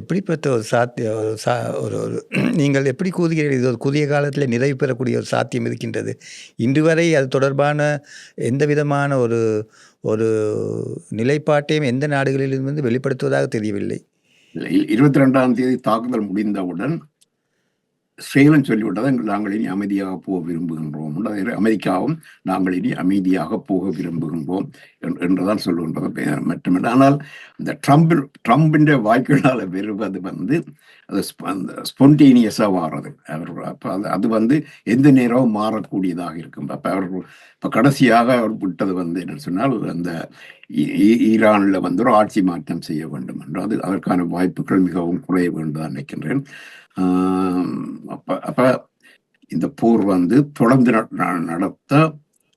எப்படிப்பட்ட ஒரு நீங்கள் எப்படி கூறுகிறீர்கள்? இது ஒரு குறுகிய காலத்தில் நிறைவு பெறக்கூடிய ஒரு சாத்தியம் இருக்கின்றது. இன்று வரை அது தொடர்பான எந்த விதமான ஒரு நிலைப்பாட்டையும் எந்த நாடுகளிலிருந்து வெளிப்படுத்துவதாக தெரியவில்லை. 22ஆம் தேதி தாக்குதல் முடிந்தவுடன் ஸ்ரீலன் சொல்லிவிட்டதை நாங்கள் இனி அமைதியாக போக விரும்புகின்றோம், அமெரிக்காவும் நாங்கள் இனி அமைதியாக போக விரும்புகின்றோம் என்றுதான் சொல்லுகின்றது. மட்டுமில்லை, ஆனால் இந்த ட்ரம்பின் வாய்க்குகளால் வருவது அது ஸ்பான்டேனியஸாக மாறுறது. அது எந்த நேரமும் மாறக்கூடியதாக இருக்கும். இப்போ கடைசியாக அவர் விட்டது என்னன்னு சொன்னால், அந்த ஈரானில் ஒரு ஆட்சி மாற்றம் செய்ய வேண்டும் என்று, அதற்கான வாய்ப்புகள் மிகவும் குறைய வேண்டும் நினைக்கின்றேன். அப்ப இந்த போர் தொடர்ந்து நடத்த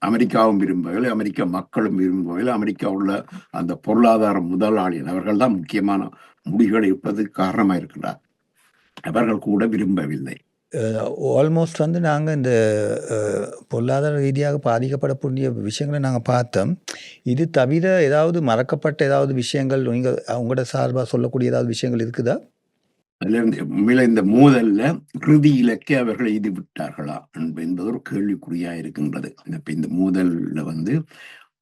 அமெரிக்காவும் விரும்பவில்லை, அமெரிக்க மக்களும் விரும்பவில்லை. அமெரிக்கா உள்ள அந்த பொருளாதார முதலாளிகள் அவர்கள் தான் முக்கியமான முடிவுகளை எடுப்பதற்கு காரணமாக இருக்கின்றார். அவர்கள் கூட விரும்பவில்லை. ஆல்மோஸ்ட் நாங்கள் இந்த பொருளாதார ரீதியாக பாதிக்கப்படக்கூடிய விஷயங்களை நாங்கள் பார்த்தோம். இது தவிர ஏதாவது மறக்கப்பட்ட ஏதாவது விஷயங்கள் நீங்கள் உங்களோட சார்பாக சொல்லக்கூடிய ஏதாவது விஷயங்கள் இருக்குதா? அதுல இந்த மோதல்ல இறுதி இலக்கை அவர்கள் எய்து விட்டார்களா என்பது ஒரு கேள்விக்குறியா இருக்கின்றது. இப்ப இந்த மோதல்ல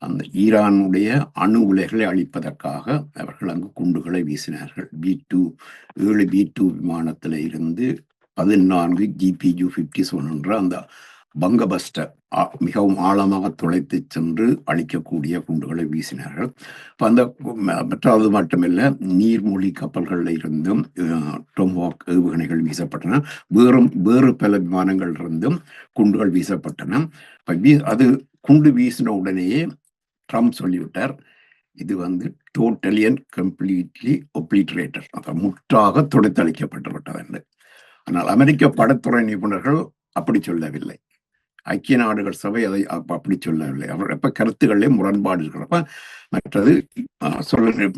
அந்த ஈரானுடைய அணு உலைகளை அழிப்பதற்காக அவர்கள் அங்கு குண்டுகளை வீசினார்கள். 7 B2 விமானத்தில இருந்து 14 GPU-57 என்ற அந்த பங்கபஸ்டர் மிகவும் ஆழமாக துளைத்து சென்று அழிக்கக்கூடிய குண்டுகளை வீசினார்கள். மற்றது மட்டுமல்ல, நீர்மூழ்கி கப்பல்களில் இருந்தும் டொமாஹாக் ஏவுகணைகள் வீசப்பட்டன. வேறு பல விமானங்கள் இருந்தும் குண்டுகள் வீசப்பட்டன. அது குண்டு வீசின உடனேயே ட்ரம்ப் சொல்லிவிட்டார், இது டோட்டலி அண்ட் கம்ப்ளீட்லி ஒப்ளிட்ரேட்டட், முற்றாக துடைத்தளிக்கப்பட்டு விட்டது என்று. ஆனால் அமெரிக்க படத்துறை நிபுணர்கள் அப்படி சொல்லவில்லை, ஐக்கிய நாடுகள் சபை அதை அப்படி சொல்லவில்லை. அவர் கருத்துக்களே முரண்பாடு இருக்கிறப்ப மற்றது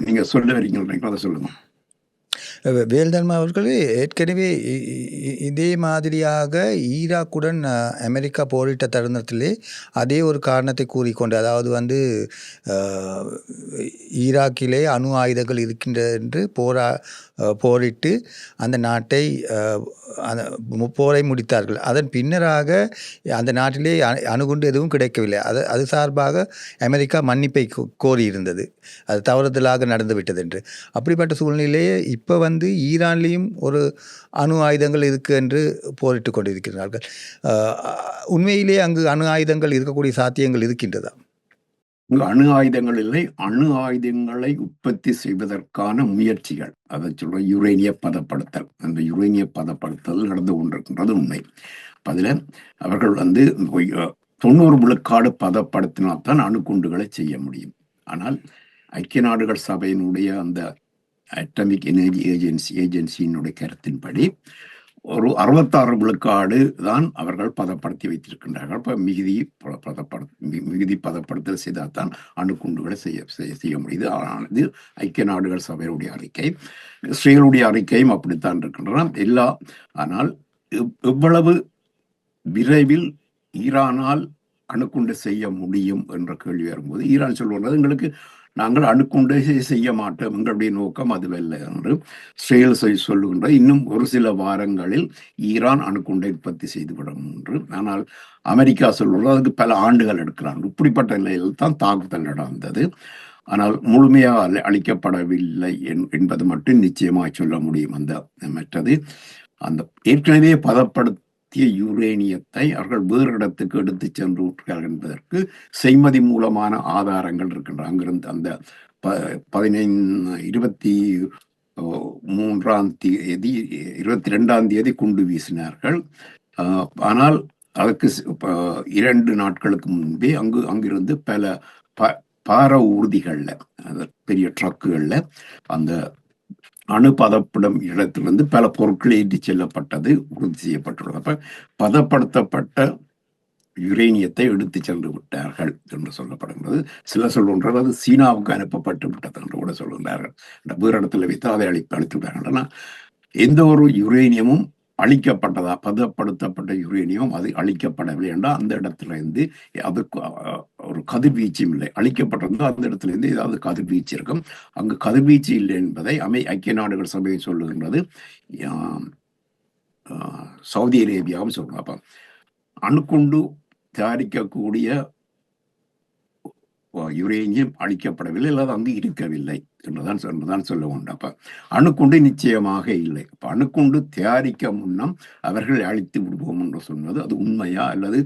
நீங்க சொல்ல வரீங்க, அதை சொல்லுங்க. வேல்தன்மா அவர்களே, ஏற்கனவே இதே மாதிரியாக ஈராக்குடன் அமெரிக்கா போரிட்ட தருணத்திலே அதே ஒரு காரணத்தை கூறிக்கொண்டு, அதாவது ஈராக்கிலே அணு ஆயுதங்கள் இருக்கின்றது என்று போரிட்டு அந்த நாட்டை போரை முடித்தார்கள். அதன் பின்னராக அந்த நாட்டிலே அணுகுண்டு எதுவும் கிடைக்கவில்லை. அது சார்பாக அமெரிக்கா மன்னிப்பை கோரியிருந்தது, அது தவறுதலாக நடந்துவிட்டது என்று. அப்படிப்பட்ட சூழ்நிலையே இப்போ ஈரான்லேயும் ஒரு அணு ஆயுதங்கள் இருக்கு என்று போரிட்டு கொண்டிருக்கிறார்கள். உண்மையிலே அங்கு அணு ஆயுதங்கள் இருக்கக்கூடிய சாத்தியங்கள் இருக்கின்றதா? இங்கு அணு ஆயுதங்கள் இல்லை, அணு ஆயுதங்களை உற்பத்தி செய்வதற்கான முயற்சிகள், அதை சொல்ற யுரேனிய பதப்படுத்தல், அந்த யுரேனிய பதப்படுத்தல் நடந்து கொண்டிருக்கின்றது உண்மை. அதுல அவர்கள் 90 விழுக்காடு பதப்படுத்தினால்தான் அணுகுண்டுகளை செய்ய முடியும். ஆனால் ஐக்கிய நாடுகள் சபையினுடைய அந்த அட்டமிக் எனர்ஜி ஏஜென்சியினுடைய கருத்தின்படி ஒரு 66 விழுக்காடு தான் அவர்கள் பதப்படுத்தி வைத்திருக்கின்றார்கள். இப்போ மிகுதி பதப்படுத்தல் செய்தால் தான் அணுகுண்டுகளை செய்ய முடியுது. ஆனால் இது ஐக்கிய நாடுகள் சபையுடைய அறிக்கை, இஸ்ரேலுடைய அறிக்கையும் அப்படித்தான் இருக்கின்றன ஆனால் எவ்வளவு விரைவில் ஈரானால் அணுகுண்டு செய்ய முடியும் என்ற கேள்வி வரும்போது ஈரான் சொல்வது, எங்களுக்கு நாங்கள் அணுகுண்டு செய்ய மாட்டோம், எங்களுடைய நோக்கம் அதுவல்ல என்று இஸ்ரேல் சொல்லுகின்ற இன்னும் ஒரு சில வாரங்களில் ஈரான் அணுகுண்டை உற்பத்தி செய்துவிடும் என்று. ஆனால் அமெரிக்கா சொல்வது அதுக்கு பல ஆண்டுகள் எடுக்கிறாங்க. இப்படிப்பட்ட நிலையில் தான் தாக்குதல் நடந்தது. ஆனால் முழுமையாக அளிக்கப்படவில்லை என்பது மட்டும் நிச்சயமாக சொல்ல முடியும். மற்றது அந்த ஏற்கனவே பதப்படுத்திய யுரேனியத்தை அவர்கள் வேறு இடத்துக்கு எடுத்து சென்று விட்டார்கள் என்பதற்கு செய்மதி மூலமான ஆதாரங்கள் இருக்கின்றன. அங்கிருந்து அந்த 22ஆம் தேதி குண்டு வீசினார்கள். ஆனால் அதற்கு 2 நாட்களுக்கு முன்பே அங்கிருந்து பல பார ஊர்திகள்ல, பெரிய ட்ரக்குகள்ல அந்த அணு பதப்படும் இடத்திலிருந்து பல பொருட்கள் ஏற்றி செல்லப்பட்டது உறுதி செய்யப்பட்டுள்ளது. அப்ப பதப்படுத்தப்பட்ட யுரேனியத்தை எடுத்து சென்று விட்டார்கள் என்று சொல்லப்படுகிறது. சில சொல்கின்றது அது சீனாவுக்கு அனுப்பப்பட்டு விட்டது என்று கூட சொல்கின்றார்கள். வேறு இடத்துல வைத்து அதை அழித்து விட்டார்கள். ஆனால் எந்த ஒரு யுரேனியமும் அழிக்கப்பட்டதா, பதப்படுத்தப்பட்ட யுரேனியம் அது அழிக்கப்படவில்லை என்றால் அந்த இடத்துல இருந்து அதுக்கு ஒரு கதிர்வீச்சும் இல்லை. அழிக்கப்பட்டிருந்தால் அந்த இடத்துல இருந்து ஏதாவது கதிர்வீச்சு இருக்கும். அங்கு கதிர்வீச்சு இல்லை என்பதை ஐக்கிய நாடுகள் சபையை சொல்லுகின்றது, சவுதி அரேபியாவும் சொல்றாங்க. அப்ப அணுகுண்டு தயாரிக்கக்கூடிய யுரேனியம் அழிக்கப்படவில்லை, அல்லது அங்கு இருக்கவில்லை என்றுதான் சொல்ல உண்டு. அப்ப அணுகுண்டு நிச்சயமாக இல்லை. அப்ப அணுகுண்டு தயாரிக்க முன்னம் அவர்கள் அழித்து விடுவோம் என்று சொன்னது அது உண்மையா, அல்லது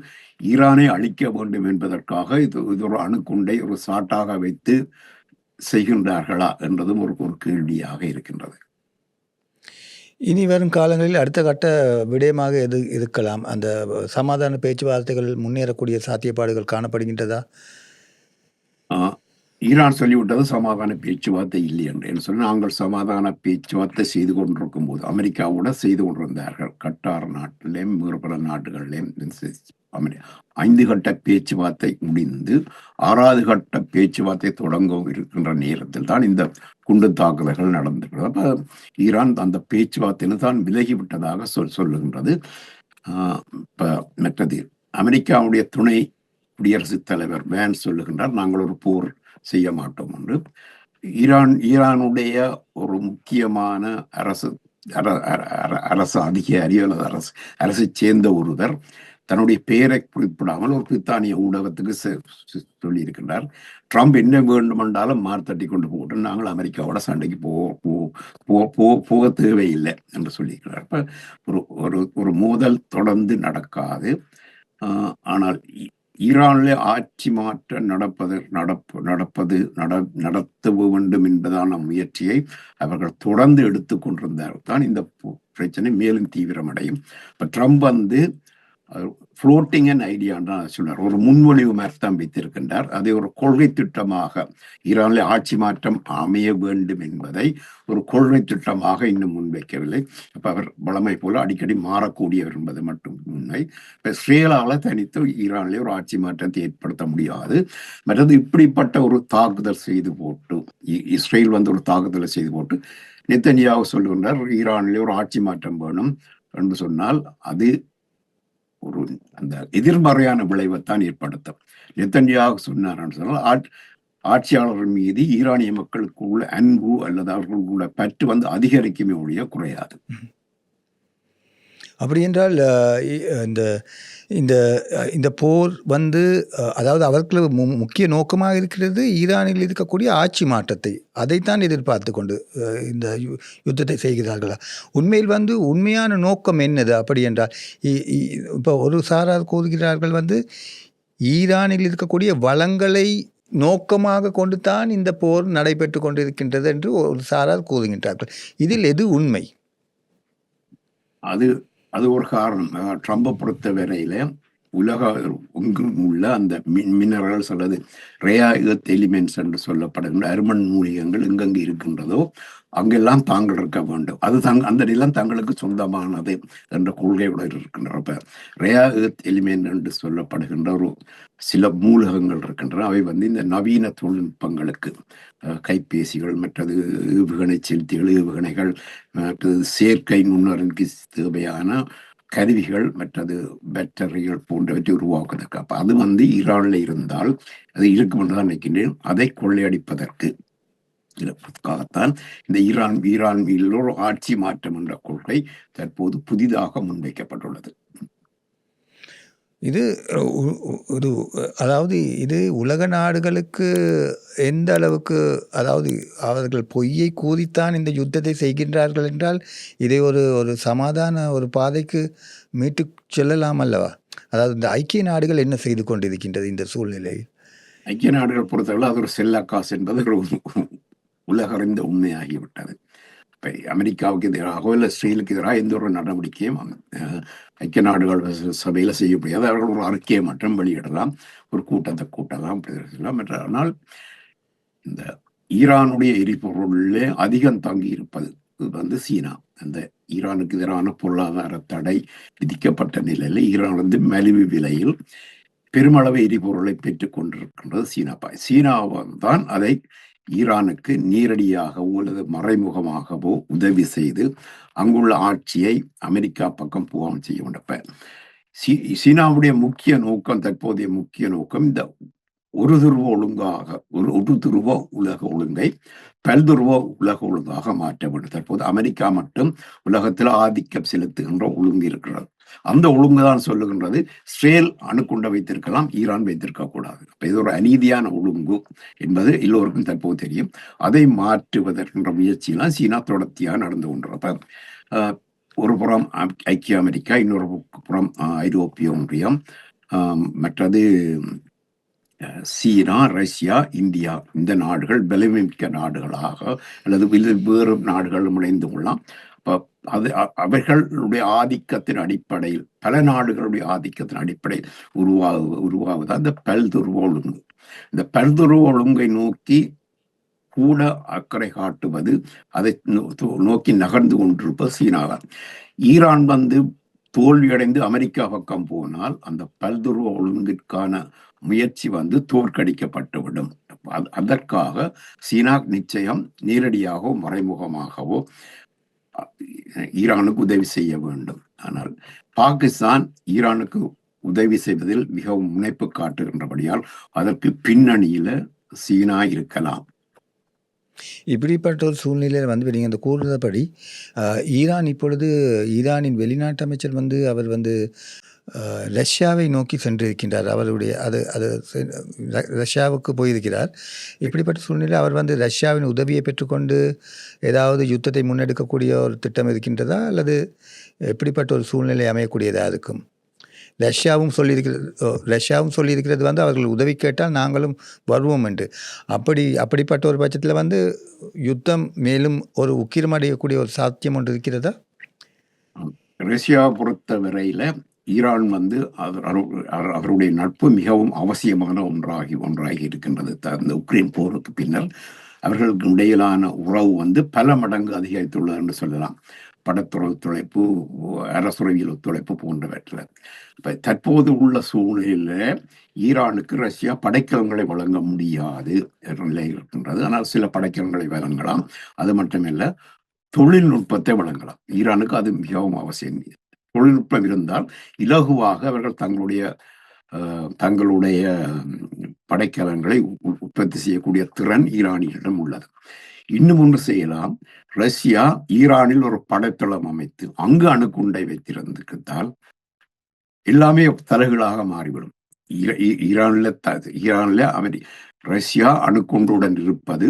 ஈரானை அழிக்க வேண்டும் என்பதற்காக இது ஒரு அணுகுண்டை ஒரு சாட்டாக வைத்து செய்கின்றார்களா என்றதும் ஒரு கேள்வியாக இருக்கின்றது. இனி வரும் காலங்களில் அடுத்த கட்ட விடயமாக எது இருக்கலாம்? அந்த சமாதான பேச்சுவார்த்தைகள் முன்னேறக்கூடிய சாத்தியப்பாடுகள் காணப்படுகின்றதா? ஈரான் சொல்லிவிட்டது சமாதான பேச்சுவார்த்தை இல்லை என்று சொல்லி, நாங்கள் சமாதான பேச்சுவார்த்தை செய்து கொண்டிருக்கும் போது அமெரிக்காவோட செய்து கொண்டிருந்தார்கள். கட்டார் நாட்டிலேயும் வேறு பல நாடுகளிலேயும் 5 கட்ட பேச்சுவார்த்தை முடிந்து 6வது கட்ட பேச்சுவார்த்தை தொடங்க இருக்கின்ற நேரத்தில் தான் இந்த குண்டு தாக்குதல்கள் நடந்திருக்கிறது. அப்ப ஈரான் அந்த பேச்சுவார்த்தையில் தான் விலகிவிட்டதாக சொல்லுகின்றது. மற்றது அமெரிக்காவுடைய துணை குடியரசுத் தலைவர் வேன்ஸ் சொல்லுகின்றார், நாங்கள் ஒரு போர் செய்ய மாட்டோம் என்று. ஈரானுடைய ஒரு முக்கியமான அரசு அதிகாரி அல்லது அரசை சேர்ந்த ஒருவர் தன்னுடைய பெயரை குறிப்பிடாமல் ஒரு பிரித்தானிய ஊடகத்துக்கு சொல்லியிருக்கின்றார், ட்ரம்ப் என்ன வேண்டுமென்றாலும் மார்த்தட்டி கொண்டு போட்டு நாங்கள் அமெரிக்காவோட சண்டைக்கு போக தேவையில்லை என்று சொல்லியிருக்கிறார். இப்ப ஒரு மோதல் தொடர்ந்து நடக்காது. ஆனால் ஈரானிலே ஆட்சி மாற்றம் நடத்த வேண்டும் என்பதான முயற்சியை அவர்கள் தொடர்ந்து எடுத்துக் கொண்டிருந்தார்கள் தான் இந்த பிரச்சனை மேலும் தீவிரமடையும். இப்ப ட்ரம்ப் ஃப்ளோட்டிங் அண்ட் ஐடியான்னு சொன்னார், ஒரு முன்மொழிவு மாதிரி வைத்திருக்கின்றார். அதை ஒரு கொள்கை திட்டமாக ஈரானில் ஆட்சி மாற்றம் அமைய வேண்டும் என்பதை ஒரு கொள்கை திட்டமாக இன்னும் முன்வைக்கவில்லை. அப்ப அவர் வளமை போல அடிக்கடி மாறக்கூடியவர் என்பது மட்டும் உண்மை. இப்ப இஸ்ரேலால தனித்து ஈரானிலே ஒரு ஆட்சி மாற்றத்தை ஏற்படுத்த முடியாது. மற்றது இப்படிப்பட்ட ஒரு தாக்குதல் செய்து போட்டு இஸ்ரேல் ஒரு தாக்குதலை செய்து போட்டு நெத்தன்யாஹு சொல்லுகின்றார், ஈரானிலே ஒரு ஆட்சி மாற்றம் வேணும் என்று சொன்னால் அது அந்த எதிர்மறையான விளைவைத்தான் ஏற்படுத்தும். நெத்தன்யாஹு சொன்னார் சொன்னால் ஆட்சியாளர்கள் மீது ஈரானிய மக்களுக்கு உள்ள அன்பு அல்லது அவர்களுக்குள்ள பற்று அதிகரிக்குமே ஒழிய குறையாது. அப்படி என்றால் இந்த இந்த இந்த போர் அதாவது அவர்களுக்கு முக்கிய நோக்கமாக இருக்கிறது ஈரானில் இருக்கக்கூடிய ஆட்சி மாற்றத்தை, அதைத்தான் எதிர்பார்த்து கொண்டு இந்த யுத்தத்தை செய்கிறார்களா? உண்மையில் உண்மையான நோக்கம் என்னது? அப்படி என்றால் இப்போ ஒரு சாரார் கூறுகிறார்கள் ஈரானில் இருக்கக்கூடிய வளங்களை நோக்கமாக கொண்டு தான் இந்த போர் நடைபெற்று கொண்டிருக்கின்றது என்று ஒரு சாரார் கூறுகின்றார்கள். இதில் எது உண்மை? அது அது ஒரு காரணம். ட்ரம்பை பொறுத்த வரையில உலக எங்கும் உள்ள அந்த மினரல்ஸ் அல்லது ரேயா எர்த் எலிமெண்ட்ஸ் என்று சொல்லப்படுகின்ற அருமண் மூலிகங்கள் எங்கெங்கு இருக்கின்றதோ அங்கெல்லாம் தாங்கள் இருக்க வேண்டும். அது அந்த நிலம் தங்களுக்கு சொந்தமானது என்ற கொள்கையுடன் இருக்கின்றன. அப்ப ரேயா எர்த் எலிமெண்ட் என்று சொல்லப்படுகின்ற ஒரு சில மூலகங்கள் இருக்கின்றன. அவை இந்த நவீன தொழில்நுட்பங்களுக்கு கைபேசிகள், மற்றது ஏவுகணை செலுத்திகள், ஏவுகணைகள், மற்றது செயற்கை நுண்ணறிவுக்கு தேவையான கருவிகள், மற்றது பேட்டரிகள் போன்றவற்றை உருவாக்குவதற்கு. அப்ப அது ஈரான்ல இருந்தால் அது இருக்கும் என்று தான் நினைக்கின்றேன். அதை கொள்ளையடிப்பதற்கு இதற்காகத்தான் இந்த ஈரானில் ஒரு ஆட்சி மாற்றம் என்ற கொள்கை தற்போது புதிதாக முன்வைக்கப்பட்டுள்ளது. இது ஒரு அதாவது இது உலக நாடுகளுக்கு எந்த அளவுக்கு, அதாவது அவர்கள் பொய்யை கூறித்தான் இந்த யுத்தத்தை செய்கின்றார்கள் என்றால் இதை ஒரு சமாதான ஒரு பாதைக்கு மீட்டு செல்லலாம் அல்லவா? அதாவது இந்த ஐக்கிய நாடுகள் என்ன செய்து கொண்டிருக்கின்றது இந்த சூழ்நிலையில்? ஐக்கிய நாடுகள் பொறுத்தவரை அது ஒரு செல்லக்காசு என்பது உலகறிந்த உண்மையாகிவிட்டது. இப்ப அமெரிக்காவுக்கு எதிராக இல்ல இஸ்ரேலுக்கு எதிராக எந்த ஒரு நடவடிக்கையும் ஐக்கிய நாடுகள் சபையில செய்ய முடியாது. அவர்கள் ஒரு அறிக்கையை மட்டும் வெளியிடலாம், ஒரு கூட்டத்தை கூட்டலாம், ஆனால் இந்த ஈரானுடைய எரிபொருளே அதிகம் தங்கி இருப்பது சீனா. அந்த ஈரானுக்கு எதிரான பொருளாதார தடை விதிக்கப்பட்ட நிலையில ஈரான் மலிவு விலையில் பெருமளவு எரிபொருளை பெற்றுக் கொண்டிருக்கின்றது சீனாவால் தான் அதை ஈரானுக்கு நேரடியாகவோ அல்லது மறைமுகமாகவோ உதவி செய்து அங்குள்ள ஆட்சியை அமெரிக்கா பக்கம் போகாமல் செய்ய வேண்டும். சீனாவுடைய முக்கிய நோக்கம், தற்போதைய முக்கிய நோக்கம் இந்த ஒரு துருவ உலக ஒழுங்கை பல்துருவ உலக ஒழுங்காக மாற்ற வேண்டும். தற்போது அமெரிக்கா மட்டும் உலகத்தில் ஆதிக்கம் செலுத்துகின்ற ஒழுங்கு இருக்கிறது. அந்த ஒழுங்குதான் சொல்லுகின்றது இஸ்ரேல் அணுகுண்டை வைத்திருக்கலாம், ஈரான் வைத்திருக்க கூடாது. இது ஒரு அநீதியான ஒழுங்கு என்பது எல்லோருக்கும் தற்போது தெரியும். அதை மாற்றுவதற்கின்ற முயற்சியெல்லாம் சீனா தொடர்ச்சியாக நடந்து கொண்டிருப்ப ஒரு புறம் ஐக்கிய அமெரிக்கா, இன்னொரு புறம் ஐரோப்பிய ஒன்றியம், மற்றது சீனா, ரஷ்யா, இந்தியா, இந்த நாடுகள் பலமிக்க நாடுகளாக அல்லது வேறு நாடுகளும் இணைந்து கொள்ளலாம். அவர்களுடைய ஆதிக்கத்தின் அடிப்படையில், பல நாடுகளுடைய ஆதிக்கத்தின் அடிப்படையில் உருவாவது அந்த பல்துருவ ஒழுங்கு. இந்த பல்துருவ ஒழுங்கை நோக்கி கூட அக்கறை காட்டுவது, அதை நோக்கி நகர்ந்து கொண்டிருப்பது சீனாதான். ஈரான் தோல்வியடைந்து அமெரிக்கா பக்கம் போனால் அந்த பல்துருவ ஒழுங்கிற்கான முயற்சி தோற்கடிக்கப்பட்டுவிடும். அதற்காக சீனா நிச்சயம் நேரடியாகவோ மறைமுகமாகவோ ஈரானுக்கு உதவி செய்ய வேண்டும். ஆனால் பாகிஸ்தான் ஈரானுக்கு உதவி செய்வதில் மிகவும் முனைப்பு காட்டுகின்றபடியால் அதற்கு பின்னணியில சீனா இருக்கலாம். இப்படிப்பட்ட ஒரு சூழ்நிலையில் நீங்கள் அந்த கூறுறபடி ஈரான் இப்பொழுது ஈரானின் வெளிநாட்டு அமைச்சர் அவர் ரஷ்யாவை நோக்கி சென்றிருக்கின்றார். அவருடைய ரஷ்யாவுக்கு போயிருக்கிறார். இப்படிப்பட்ட சூழ்நிலை அவர் ரஷ்யாவின் உதவியை பெற்றுக்கொண்டு ஏதாவது யுத்தத்தை முன்னெடுக்கக்கூடிய ஒரு திட்டம் இருக்கின்றதா, அல்லது எப்படிப்பட்ட ஒரு சூழ்நிலை அமையக்கூடியதா இருக்கும்? ரஷ்யாவும் சொல்லியிருக்கிறது அவர்கள் உதவி கேட்டால் நாங்களும் வருவோம் என்று. அப்படிப்பட்ட ஒரு பட்சத்தில் யுத்தம் மேலும் ஒரு உக்கிரமடையக்கூடிய ஒரு சாத்தியம் ஒன்று இருக்கிறதா? ரஷ்யா பொறுத்த வரையில ஈரான் அவருடைய நட்பு மிகவும் அவசியமான ஒன்றாகி இருக்கின்றது. இந்த உக்ரைன் போருக்கு பின்னர் அவர்களுக்கு இடையிலான உறவு பல மடங்கு அதிகரித்துள்ளது என்று சொல்லலாம். படத்துறை ஒத்துழைப்பு, அரசுறவியல் ஒத்துழைப்பு போன்றவற்றில். இப்ப தற்போது உள்ள சூழ்நிலையில ஈரானுக்கு ரஷ்யா படைக்கலங்களை வழங்க முடியாது என்ற நிலை இருக்கின்றது. ஆனால் சில படைக்கலங்களை வழங்கலாம். அது மட்டுமல்ல, தொழில்நுட்பத்தை வழங்கலாம். ஈரானுக்கு அது மிகவும் அவசியம். தொழில்நுட்பம் இருந்தால் இலகுவாக அவர்கள் தங்களுடைய படைக்கலங்களை உற்பத்தி செய்யக்கூடிய திறன் ஈரானியிடம் உள்ளது. இன்னும் ஒன்று செய்யலாம். ரஷ்யா ஈரானில் ஒரு படைத்தளம் அமைத்து அங்கு அணுகுண்டை வைத்திருந்தால் எல்லாமே தலைகளாக மாறிவிடும். ஈரான்ல ரஷ்யா அணுகுண்டுடன் இருப்பது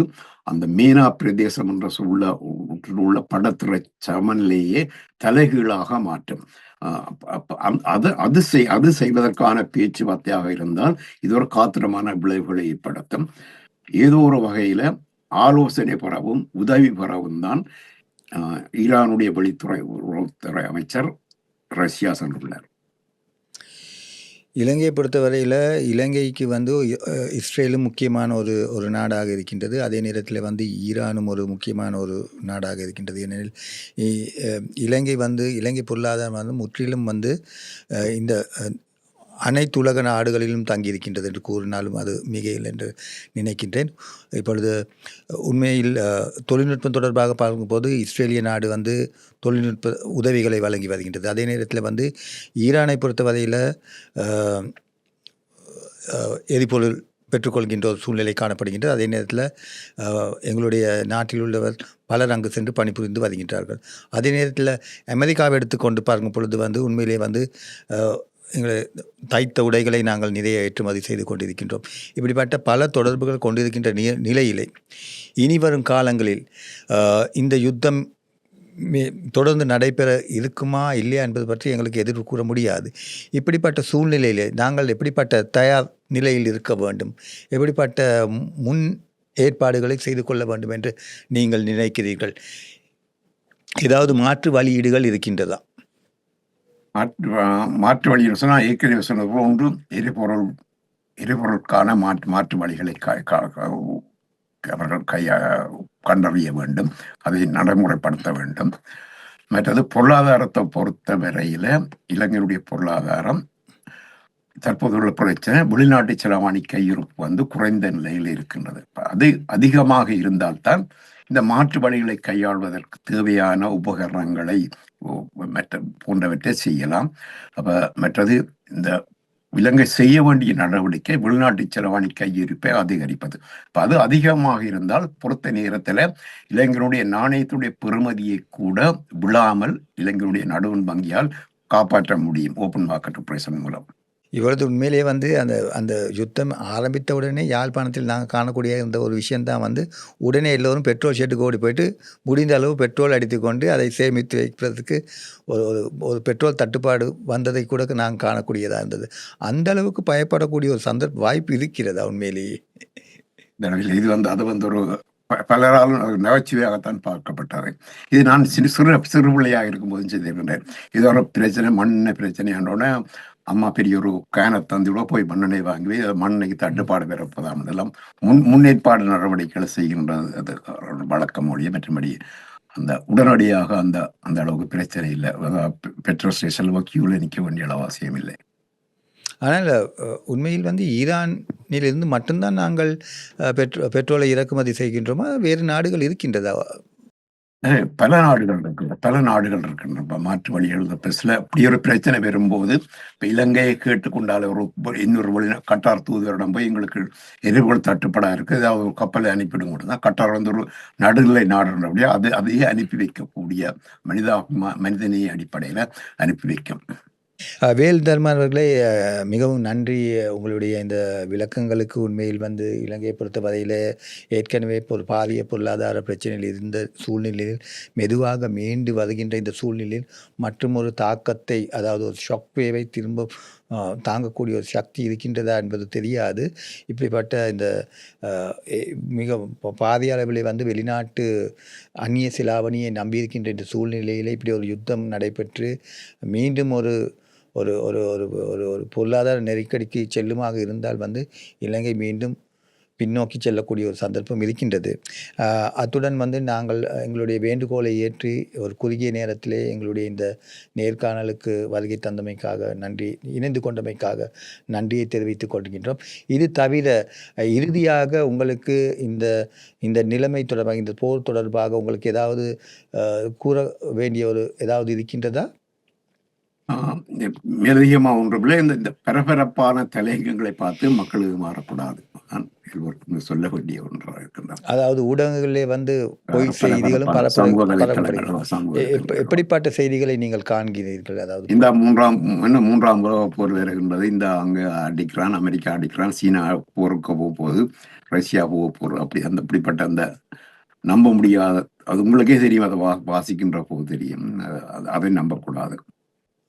அந்த மேனா பிரதேசம் என்ற உள்ள படத்துறை சமநிலையே தலைகீழாக மாற்றும். அது செய்வதற்கான பேச்சுவார்த்தையாக இருந்தால் இது ஒரு காத்திரமான விளைவுகளை ஏற்படுத்தும். ஏதோ ஒரு வகையில ஆலோசனை பெறவும் உதவி பெறவும் தான் ஈரானுடைய உளவுத்துறை அமைச்சர் ரஷ்யா சென்றுள்ளார். இலங்கையை பொறுத்தவரையில் இலங்கைக்கு வந்து இஸ்ரேலும் முக்கியமான ஒரு நாடாக இருக்கின்றது. அதே நேரத்தில் வந்து ஈரானும் ஒரு முக்கியமான ஒரு நாடாக இருக்கின்றது. ஏனெனில் இலங்கை பொருளாதாரம் வந்து முற்றிலும் வந்து இந்த அனைத்து உலக நாடுகளிலும் தங்கியிருக்கின்றது என்று கூறினாலும் அது மிகையில் என்று நினைக்கின்றேன். இப்பொழுது உண்மையில் தொழில்நுட்பம் தொடர்பாக பார்க்கும்போது இஸ்ரேலிய நாடு வந்து தொழில்நுட்ப உதவிகளை வழங்கி வருகின்றது. அதே நேரத்தில் வந்து ஈரானை பொறுத்தவரையில் எரிபொருள் பெற்றுக்கொள்கின்ற ஒரு சூழ்நிலை காணப்படுகின்றது. அதே நேரத்தில் எங்களுடைய நாட்டில் உள்ளவர் பலர் அங்கு சென்று பணிபுரிந்து வருகின்றார்கள். அதே நேரத்தில் அமெரிக்காவை எடுத்துக்கொண்டு பார்க்கும் பொழுது வந்து உண்மையிலே வந்து எங்களை தைத்த உடைகளை நாங்கள் நிறைய ஏற்றுமதி செய்து கொண்டிருக்கின்றோம். இப்படிப்பட்ட பல தொடர்புகள் கொண்டிருக்கின்ற நிலையிலே இனி வரும் காலங்களில் இந்த யுத்தம் தொடர்ந்து நடைபெற இருக்குமா இல்லையா என்பது பற்றி எங்களுக்கு எதிர்ப்பு கூற முடியாது. இப்படிப்பட்ட சூழ்நிலையிலே நாங்கள் எப்படிப்பட்ட தயார் நிலையில் இருக்க வேண்டும், எப்படிப்பட்ட முன் ஏற்பாடுகளை செய்து கொள்ள வேண்டும் என்று நீங்கள் நினைக்கிறீர்கள்? ஏதாவது மாற்று வழியீடுகள் இருக்கின்றதா? மாற்று வழியில் சொன்னால் ஏற்கனவே சொன்னது போல ஒன்று எரிபொருளுக்கான மாற்று வழிகளை அவர்கள் கண்டறிய வேண்டும், அதை நடைமுறைப்படுத்த வேண்டும். மற்றது பொருளாதாரத்தை பொறுத்த வரையில இலங்கையுடைய பொருளாதாரம் தற்போதுள்ள பிரச்சனை வெளிநாட்டு செலவாணி கையிருப்பு வந்து குறைந்த நிலையில் இருக்கின்றது. அது அதிகமாக இருந்தால்தான் இந்த மாற்று வழிகளை கையாள்வதற்கு தேவையான உபகரணங்களை போன்றவற்றை செய்யலாம். மற்றது இந்த இலங்கை செய்ய வேண்டிய நடவடிக்கை வெளிநாட்டு செலவாணி கையிருப்பை அதிகரிப்பது. அது அதிகமாக இருந்தால் பொறுத்த நேரத்தில் இலங்கையினுடைய நாணயத்துடைய பெறுமதியை கூட விழாமல் இலங்கையுடைய நடுவண் வங்கியால் காப்பாற்ற முடியும் ஓப்பன் மார்க்கெட் ஆபரேஷன் மூலம். இவ்வளவு உண்மையிலேயே வந்து அந்த யுத்தம் ஆரம்பித்த உடனே யாழ்ப்பாணத்தில் நாங்கள் காணக்கூடிய இந்த ஒரு விஷயந்தான் வந்து உடனே எல்லோரும் பெட்ரோல் ஷெட்டுக்கு ஓடி போயிட்டு முடிந்த அளவு பெட்ரோல் அடித்து கொண்டு அதை சேமித்து வைப்பதற்கு ஒரு பெட்ரோல் தட்டுப்பாடு வந்ததை கூட நாங்கள் காணக்கூடியதாக இருந்தது. அந்த அளவுக்கு பயப்படக்கூடிய ஒரு வாய்ப்பு இருக்கிறதா உண்மையிலேயே? இது வந்து அது வந்து ஒரு பலராலும் நகைச்சுவையாகத்தான் பார்க்கப்பட்டது. இது நான் சிறு பிள்ளையாக இருக்கும்போது செய்திருக்கின்றேன். இது ஒரு பிரச்சனை, மண்ணெண்ணெய் பிரச்சனை ஆனோடனே அம்மா பெரிய ஒரு கேனை தந்தியோட போய் மண்ணெண்ணெய் வாங்கி மண்ணெண்ணெய்க்கு தட்டுப்பாடு பெறப்பதாம் இதெல்லாம் முன்னேற்பாடு நடவடிக்கைகளை செய்கின்றது. அது வழக்கம் மொழியை மற்றபடி அந்த உடனடியாக அந்த அளவுக்கு பிரச்சனை இல்லை. பெட்ரோல் ஸ்டேஷனில் கியூவில் நிற்க வேண்டிய அவசியம் இல்லை. ஆனால் உண்மையில் வந்து ஈரானிலிருந்து மட்டும்தான் நாங்கள் பெட்ரோலை இறக்குமதி செய்கின்றோமா, வேறு நாடுகள் இருக்கின்றதா? பல நாடுகள் இருக்கின்ற மாற்று வழிகள். அப்படி ஒரு பிரச்சனை வரும்போது இப்போ இலங்கையை கேட்டுக்கொண்டால் இன்னொரு கட்டார் தூதுவரிடம் போய் எங்களுக்கு எரிபொருள் தட்டுப்பாடாக இருக்குது, ஏதாவது ஒரு கப்பலை அனுப்பிடும் கூட தான் கட்டார் வந்து ஒரு நடுநிலை நாடுன்றபடியா அதையே அனுப்பி வைக்கக்கூடிய மனிதநேய அடிப்படையில் அனுப்பி வைக்கும். வேல் தர்மன் அவர்களே, மிகவும் நன்றி. உங்களுடைய இந்த விளக்கங்களுக்கு உண்மையில் வந்து இலங்கையை பொறுத்த வரையில் ஏற்கனவே ஒரு பாரிய பொருளாதார பிரச்சனையில் இருந்த சூழ்நிலையில் மெதுவாக மீண்டு வருகின்ற இந்த சூழ்நிலையில் மற்றும் ஒரு தாக்கத்தை, அதாவது ஒரு ஷாக் வேவை திரும்ப தாங்கக்கூடிய ஒரு சக்தி இருக்கின்றதா என்பது தெரியாது. இப்படிப்பட்ட இந்த மிக பாரிய அளவில் வந்து வெளிநாட்டு அந்நிய செலாவணியை நம்பியிருக்கின்ற இந்த சூழ்நிலையில் இப்படி ஒரு யுத்தம் நடைபெற்று மீண்டும் ஒரு ஒரு ஒரு ஒரு ஒரு ஒரு பொருளாதார நெருக்கடிக்கு செல்லுமாக இருந்தால் வந்து இலங்கை மீண்டும் பின்னோக்கி செல்லக்கூடிய ஒரு சந்தர்ப்பம் இருக்கின்றது. அத்துடன் வந்து நாங்கள் எங்களுடைய வேண்டுகோளை ஏற்றி ஒரு குறுகிய நேரத்திலே எங்களுடைய இந்த நேர்காணலுக்கு வருகை தந்தமைக்காக நன்றி, இணைந்து கொண்டமைக்காக நன்றியை தெரிவித்துக் கொள்கின்றோம். இது தவிர இறுதியாக உங்களுக்கு இந்த நிலைமை தொடர்பாக, இந்த போர் தொடர்பாக உங்களுக்கு ஏதாவது கூற வேண்டிய ஏதாவது இருக்கின்றதா? மேலதிகமாக ஒன்றுமில்லை, இந்த பரபரப்பான தலையங்கங்களை பார்த்து மக்கள் மாறக்கூடாது, சொல்ல வேண்டிய ஒன்றாக இருக்கின்றன. அதாவது ஊடகங்களிலே வந்து பொய் செய்திகளும் எப்படிப்பட்ட செய்திகளை நீங்கள் காண்கிறீர்கள்? அதாவது இந்த மூன்றாம் உலக போர் வருகின்றது, இந்த அங்கே அடிக்கிறான், அமெரிக்கா அடிக்கிறான், சீனா போருக்கு போகுது, ரஷ்யா போகுது, அப்படிப்பட்ட அந்த நம்ப முடியாத, அது உங்களுக்கே தெரியும், அதை வாசிக்கின்ற போது தெரியும், அதை நம்பக்கூடாது.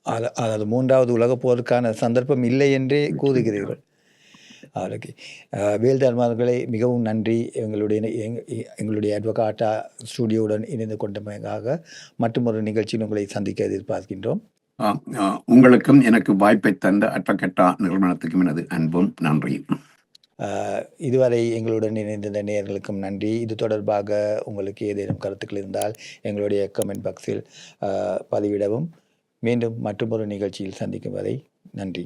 அதாவது 3வது உலகப் போருக்கான சந்தர்ப்பம் இல்லை என்றே கூறுகிறீர்கள். ஓகே. வேல்தால் அவர்களே, மிகவும் நன்றி. எங்களுடைய அட்வொகாட்டா ஸ்டுடியோவுடன் இணைந்து கொண்டமைக்காக மற்றொரு நிகழ்ச்சியில் உங்களை சந்திக்க எதிர்பார்க்கின்றோம். உங்களுக்கும் எனக்கு வாய்ப்பை தந்த அட்வொகேட்டா நிறுவனத்துக்கும் எனது அன்பும் நன்றியும். இதுவரை எங்களுடன் இணைந்த நேயர்களுக்கும் நன்றி. இது தொடர்பாக உங்களுக்கு ஏதேனும் கருத்துக்கள் இருந்தால் எங்களுடைய கமெண்ட் பாக்ஸில் பதிவிடவும். மீண்டும் மற்றொரு நிகழ்ச்சியில் சந்திக்கும் வரை நன்றி.